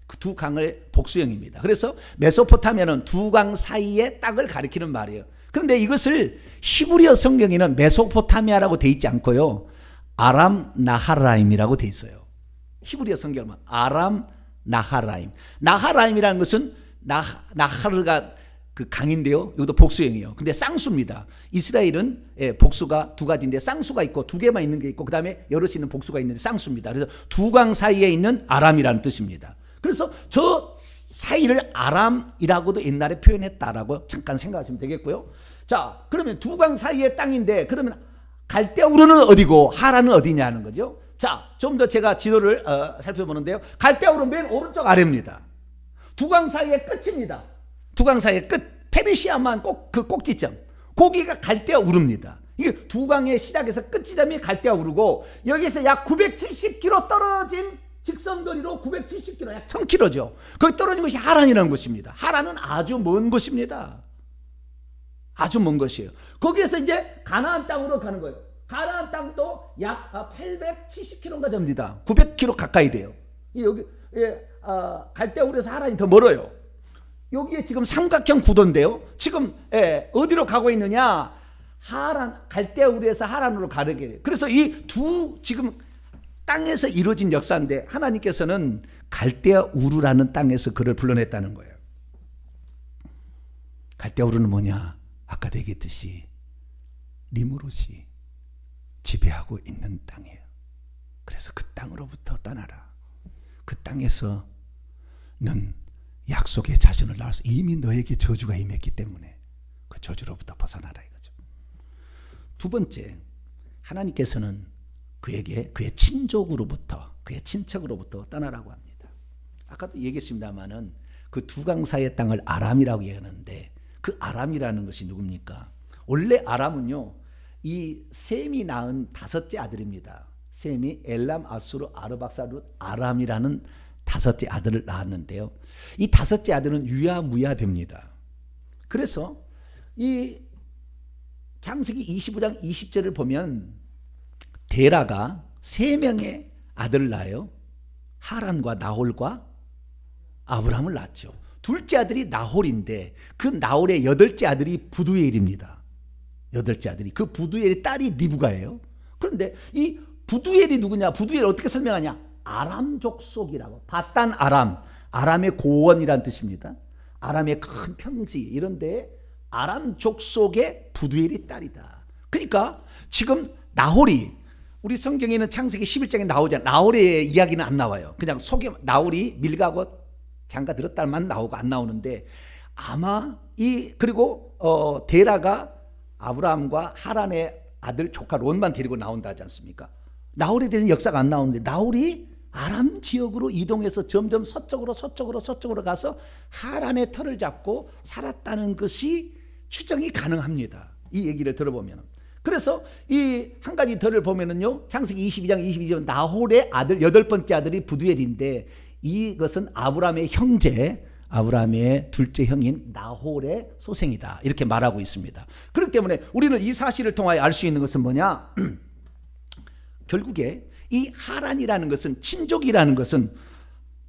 그 두 강을 복수형입니다. 그래서 메소포타미아는 두 강 사이의 땅을 가리키는 말이에요. 그런데 이것을 히브리어 성경에는 메소포타미아라고 돼 있지 않고요, 아람 나하라임이라고 돼 있어요. 히브리어 성경은 아람 나하라임. 나하라임이라는 것은 나하르가 그 강인데요, 이것도 복수형이에요. 근데 쌍수입니다. 이스라엘은 복수가 두 가지인데 쌍수가 있고 두 개만 있는 게 있고 그 다음에 여럿이 있는 복수가 있는데 쌍수입니다. 그래서 두 강 사이에 있는 아람이라는 뜻입니다. 그래서 저 사이를 아람이라고도 옛날에 표현했다라고 잠깐 생각하시면 되겠고요. 자, 그러면 두 강 사이의 땅인데 그러면 갈대우르는 어디고 하란은 어디냐는 거죠. 자, 좀 더 제가 지도를 살펴보는데요. 갈대우르는 맨 오른쪽 아래입니다. 두 강 사이의 끝입니다. 두 강 사이의 끝, 페르시아만 꼭 그 꼭지점, 거기가 갈대우르입니다. 이게 두 강의 시작에서 끝 지점이 갈대우르고 여기서 약 970km 떨어진 직선거리로 970km, 약 1000km죠. 거기 떨어진 것이 하란이라는 곳입니다. 하란은 아주 먼 곳입니다. 아주 먼 것이에요. 거기에서 이제 가나안 땅으로 가는 거예요. 가나안 땅도 약 870km가 됩니다. 900km 가까이 돼요. 여기 갈대우르에서 하란이 더 멀어요. 여기에 지금 삼각형 구도인데요. 지금 어디로 가고 있느냐? 하란, 갈대우르에서 하란으로 가게 돼요. 그래서 이 두 지금 땅에서 이루어진 역사인데 하나님께서는 갈대우르라는 땅에서 그를 불러냈다는 거예요. 갈대우르는 뭐냐? 아까도 얘기했듯이 니무롯이 지배하고 있는 땅이에요. 그래서 그 땅으로부터 떠나라. 그 땅에서 넌 약속의 자손을 낳아서 이미 너에게 저주가 임했기 때문에 그 저주로부터 벗어나라 이거죠. 두 번째, 하나님께서는 그에게 그의 친족으로부터, 그의 친척으로부터 떠나라고 합니다. 아까도 얘기했습니다마는 그 두 강 사이의 땅을 아람이라고 얘기하는데 그 아람이라는 것이 누굽니까? 원래 아람은요, 이 셈이 낳은 다섯째 아들입니다. 셈이 엘람, 아수르, 아르박사르, 아람이라는 다섯째 아들을 낳았는데요. 이 다섯째 아들은 유야무야됩니다. 그래서 이 창세기 25장 20절을 보면 데라가 세 명의 아들을 낳아요. 하란과 나홀과 아브라함을 낳았죠. 둘째 아들이 나홀인데 그 나홀의 여덟째 아들이 부두엘입니다. 여덟째 아들이, 그 부두엘의 딸이 리브가예요. 그런데 이 부두엘이 누구냐? 부두엘 어떻게 설명하냐? 아람 족속이라고. 바단 아람, 아람의 고원이란 뜻입니다. 아람의 큰 평지 이런데 아람 족속의 부두엘의 딸이다. 그러니까 지금 나홀이, 우리 성경에는 창세기 11장에 나오지 않아요. 나홀의 이야기는 안 나와요. 그냥 속에 나홀이 밀가고 장가 들었다만 나오고 안 나오는데, 아마 그리고 데라가 아브라함과 하란의 아들 조카 론만 데리고 나온다 하지 않습니까? 나홀에 대한 역사가 안 나오는데 나홀이 아람 지역으로 이동해서 점점 서쪽으로 가서 하란의 터를 잡고 살았다는 것이 추정이 가능합니다. 이 얘기를 들어보면. 그래서 이 한 가지 덜을 보면은요, 창세기 22장 22절 나홀의 아들, 여덟 번째 아들이 부두엘인데 이것은 아브라함의 형제, 아브라함의 둘째 형인 나홀의 소생이다, 이렇게 말하고 있습니다. 그렇기 때문에 우리는 이 사실을 통하여 알 수 있는 것은 뭐냐? 결국에 이 하란이라는 것은, 친족이라는 것은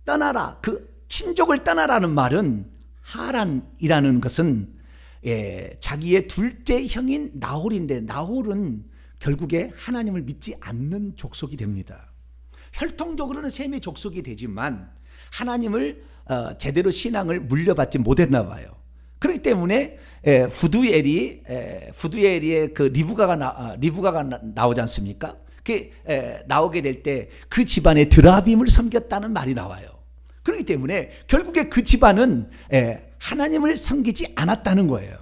떠나라, 그 친족을 떠나라는 말은, 하란이라는 것은 자기의 둘째 형인 나홀인데, 나홀은 결국에 하나님을 믿지 않는 족속이 됩니다. 혈통적으로는 셈의 족속이 되지만 하나님을 제대로 신앙을 물려받지 못했나 봐요. 그렇기 때문에 부두엘의 그 리브가가 나오지 않습니까? 나오게 될 때 그 집안의 드라빔을 섬겼다는 말이 나와요. 그렇기 때문에 결국에 그 집안은 하나님을 섬기지 않았다는 거예요.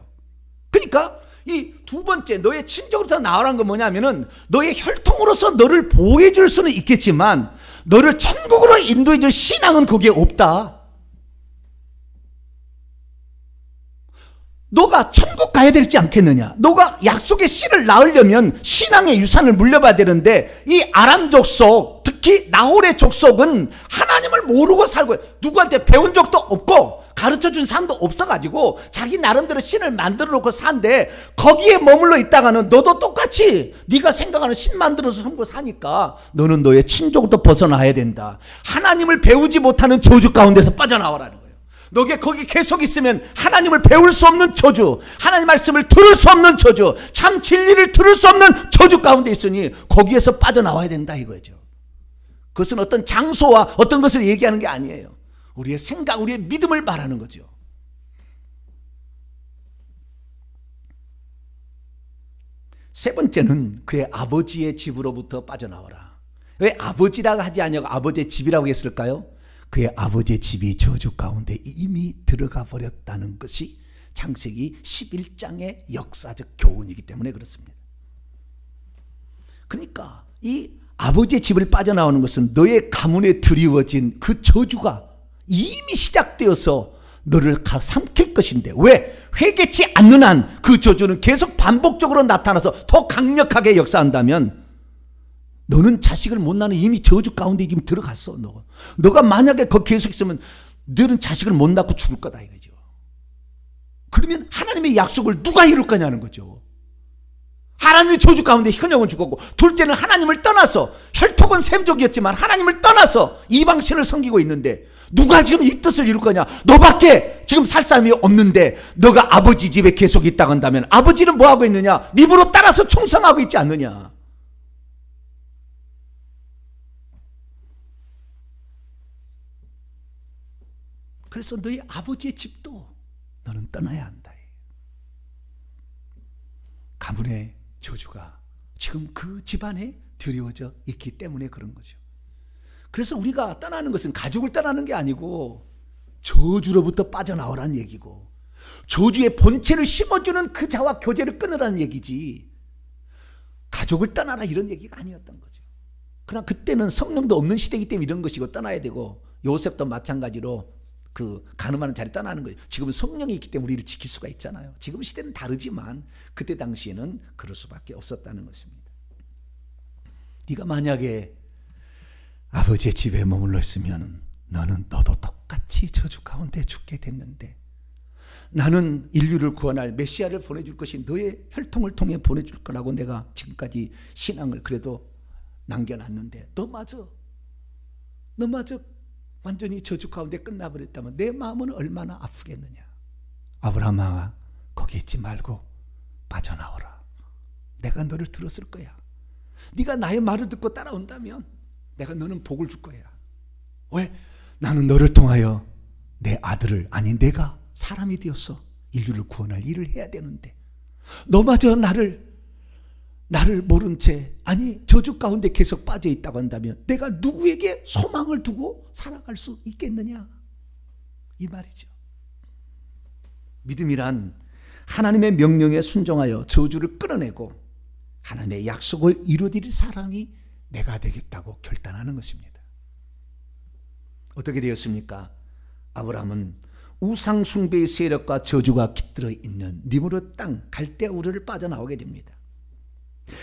그러니까 이 두 번째, 너의 친족으로부터 나오라는 건 뭐냐면은, 너의 혈통으로서 너를 보호해 줄 수는 있겠지만 너를 천국으로 인도해 줄 신앙은 거기에 없다. 너가 천국 가야 되지 않겠느냐? 너가 약속의 씨를 낳으려면 신앙의 유산을 물려봐야 되는데, 이 아람 족속, 특히 나홀의 족속은 하나님을 모르고 살고 누구한테 배운 적도 없고 가르쳐준 사람도 없어가지고 자기 나름대로 신을 만들어 놓고 산데 거기에 머물러 있다가는 너도 똑같이 네가 생각하는 신 만들어서 섬고 사니까 너는 너의 친족부터 벗어나야 된다. 하나님을 배우지 못하는 저주 가운데서 빠져나와라는 거예요. 너게 거기 계속 있으면 하나님을 배울 수 없는 저주, 하나님 말씀을 들을 수 없는 저주, 참 진리를 들을 수 없는 저주 가운데 있으니 거기에서 빠져나와야 된다 이거죠. 그것은 어떤 장소와 어떤 것을 얘기하는 게 아니에요. 우리의 생각, 우리의 믿음을 말하는 거죠. 세 번째는 그의 아버지의 집으로부터 빠져나와라. 왜 아버지라고 하지 않냐고 아버지의 집이라고 했을까요? 그의 아버지의 집이 저주 가운데 이미 들어가 버렸다는 것이 창세기 11장의 역사적 교훈이기 때문에 그렇습니다. 그러니까 이 아버지의 집을 빠져나오는 것은 너의 가문에 드리워진 그 저주가 이미 시작되어서 너를 삼킬 것인데 왜? 회개치 않는 한 그 저주는 계속 반복적으로 나타나서 더 강력하게 역사한다면 너는 자식을 못 낳는 이미 저주 가운데 지금 들어갔어. 너가 만약에 거기 계속 있으면 너는 자식을 못 낳고 죽을 거다 이거죠. 그러면 하나님의 약속을 누가 이룰 거냐는 거죠. 하나님의 저주 가운데 현영은 죽었고 둘째는 하나님을 떠나서 혈통은 셈족이었지만 하나님을 떠나서 이방신을 섬기고 있는데 누가 지금 이 뜻을 이룰 거냐? 너밖에 지금 살 사람이 없는데 너가 아버지 집에 계속 있다고 한다면 아버지는 뭐하고 있느냐? 네 입으로 따라서 충성하고 있지 않느냐? 그래서 너희 아버지의 집도 너는 떠나야 한다. 가문의 저주가 지금 그 집안에 드리워져 있기 때문에 그런 거죠. 그래서 우리가 떠나는 것은 가족을 떠나는 게 아니고 저주로부터 빠져나오라는 얘기고 저주의 본체를 심어주는 그 자와 교제를 끊으라는 얘기지 가족을 떠나라 이런 얘기가 아니었던 거죠. 그러나 그때는 성령도 없는 시대이기 때문에 이런 것이고 떠나야 되고 요셉도 마찬가지로 그 가늠하는 자리 떠나는 거예요. 지금은 성령이 있기 때문에 우리를 지킬 수가 있잖아요. 지금 시대는 다르지만 그때 당시에는 그럴 수밖에 없었다는 것입니다. 네가 만약에 아버지의 집에 머물러 있으면 너도 똑같이 저주 가운데 죽게 됐는데 나는 인류를 구원할 메시아를 보내줄 것이 너의 혈통을 통해 보내줄 거라고 내가 지금까지 신앙을 그래도 남겨놨는데 너마저 완전히 저주 가운데 끝나버렸다면 내 마음은 얼마나 아프겠느냐. 아브라함아 거기 있지 말고 빠져나오라. 내가 너를 들었을 거야. 네가 나의 말을 듣고 따라온다면 내가 너는 복을 줄 거야. 왜? 나는 너를 통하여 내 아들을 아니 내가 사람이 되었어 인류를 구원할 일을 해야 되는데 너마저 나를 모른 채 아니 저주 가운데 계속 빠져 있다고 한다면 내가 누구에게 소망을 두고 살아갈 수 있겠느냐 이 말이죠. 믿음이란 하나님의 명령에 순종하여 저주를 끌어내고 하나님의 약속을 이루어드릴 사람이 내가 되겠다고 결단하는 것입니다. 어떻게 되었습니까? 아브라함은 우상 숭배의 세력과 저주가 깃들어 있는 니므롯 땅 갈대 우르를 빠져나오게 됩니다.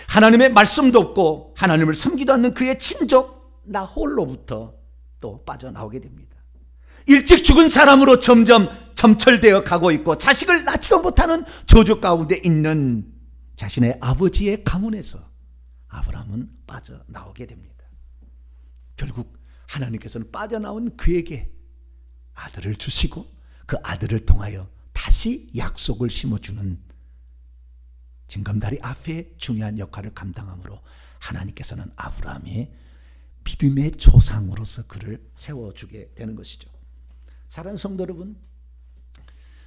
하나님의 말씀도 없고 하나님을 섬기도 않는 그의 친족 나홀로부터 또 빠져나오게 됩니다. 일찍 죽은 사람으로 점점 점철되어 가고 있고 자식을 낳지도 못하는 저주 가운데 있는 자신의 아버지의 가문에서 아브라함은 빠져나오게 됩니다. 결국 하나님께서는 빠져나온 그에게 아들을 주시고 그 아들을 통하여 다시 약속을 심어주는 징검다리 앞에 중요한 역할을 감당하므로 하나님께서는 아브라함의 믿음의 조상으로서 그를 세워주게 되는 것이죠. 사랑하는 성도 여러분,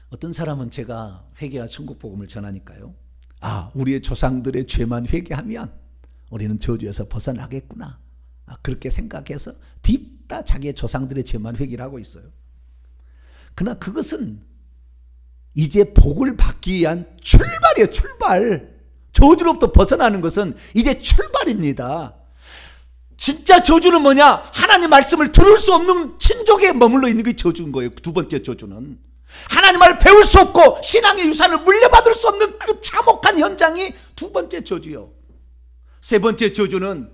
어떤 사람은 제가 회개와 천국 복음을 전하니까요, 우리의 조상들의 죄만 회개하면 우리는 저주에서 벗어나겠구나, 그렇게 생각해서 딥다 자기의 조상들의 죄만 회개를 하고 있어요. 그러나 그것은 이제 복을 받기 위한 출발이에요. 출발. 저주로부터 벗어나는 것은 이제 출발입니다. 진짜 저주는 뭐냐? 하나님 말씀을 들을 수 없는 친족에 머물러 있는 게 저주인 거예요. 두 번째 저주는 하나님 말을 배울 수 없고 신앙의 유산을 물려받을 수 없는 그 참혹한 현장이 두 번째 저주요. 세 번째 저주는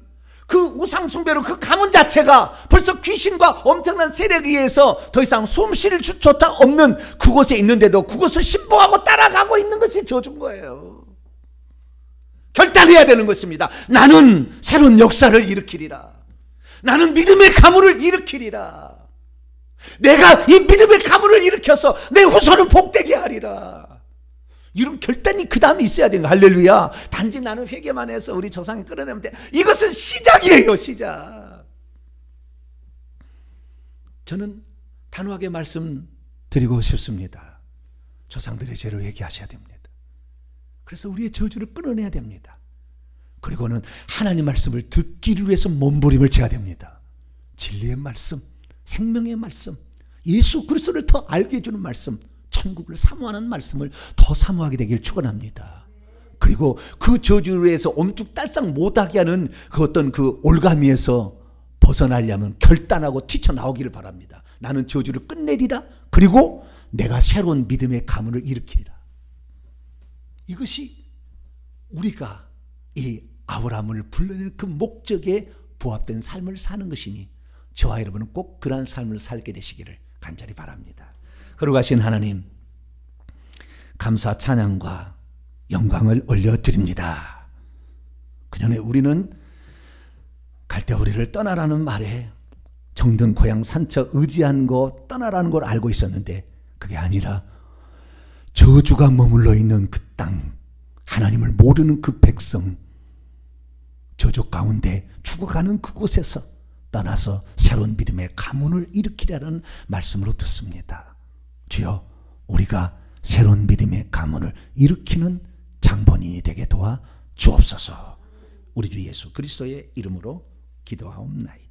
그 우상숭배로 그 가문 자체가 벌써 귀신과 엄청난 세력에 의해서 더 이상 숨 쉴 조차 없는 그곳에 있는데도 그것을 신봉하고 따라가고 있는 것이 저주인 거예요. 결단해야 되는 것입니다. 나는 새로운 역사를 일으키리라. 나는 믿음의 가문을 일으키리라. 내가 이 믿음의 가문을 일으켜서 내 후손을 복되게 하리라. 이런 결단이 그 다음에 있어야 되는 거예요. 할렐루야. 단지 나는 회개만 해서 우리 조상이 끌어내면 돼. 이것은 시작이에요. 시작. 저는 단호하게 말씀드리고 싶습니다. 조상들의 죄를 회개하셔야 됩니다. 그래서 우리의 저주를 끌어내야 됩니다. 그리고는 하나님 말씀을 듣기를 위해서 몸부림을 쳐야 됩니다. 진리의 말씀, 생명의 말씀, 예수 그리스도를 더 알게 해주는 말씀, 천국을 사모하는 말씀을 더 사모하게 되길 축원합니다. 그리고 그 저주를 위해서 엄죽달싹 못하게 하는 그 어떤 그 올가미에서 벗어나려면 결단하고 튀쳐나오기를 바랍니다. 나는 저주를 끝내리라. 그리고 내가 새로운 믿음의 가문을 일으키리라. 이것이 우리가 이 아브라함을 불러내는 그 목적에 부합된 삶을 사는 것이니 저와 여러분은 꼭 그러한 삶을 살게 되시기를 간절히 바랍니다. 거룩하신 하나님, 감사 찬양과 영광을 올려드립니다. 그전에 우리는 갈대우리를 떠나라는 말에 정든 고향 산처 의지한 거 떠나라는 걸 알고 있었는데 그게 아니라 저주가 머물러 있는 그 땅, 하나님을 모르는 그 백성, 저주 가운데 죽어가는 그곳에서 떠나서 새로운 믿음의 가문을 일으키라는 말씀으로 듣습니다. 주여, 우리가 새로운 믿음의 가문을 일으키는 장본인이 되게 도와 주옵소서. 우리 주 예수 그리스도의 이름으로 기도하옵나이다.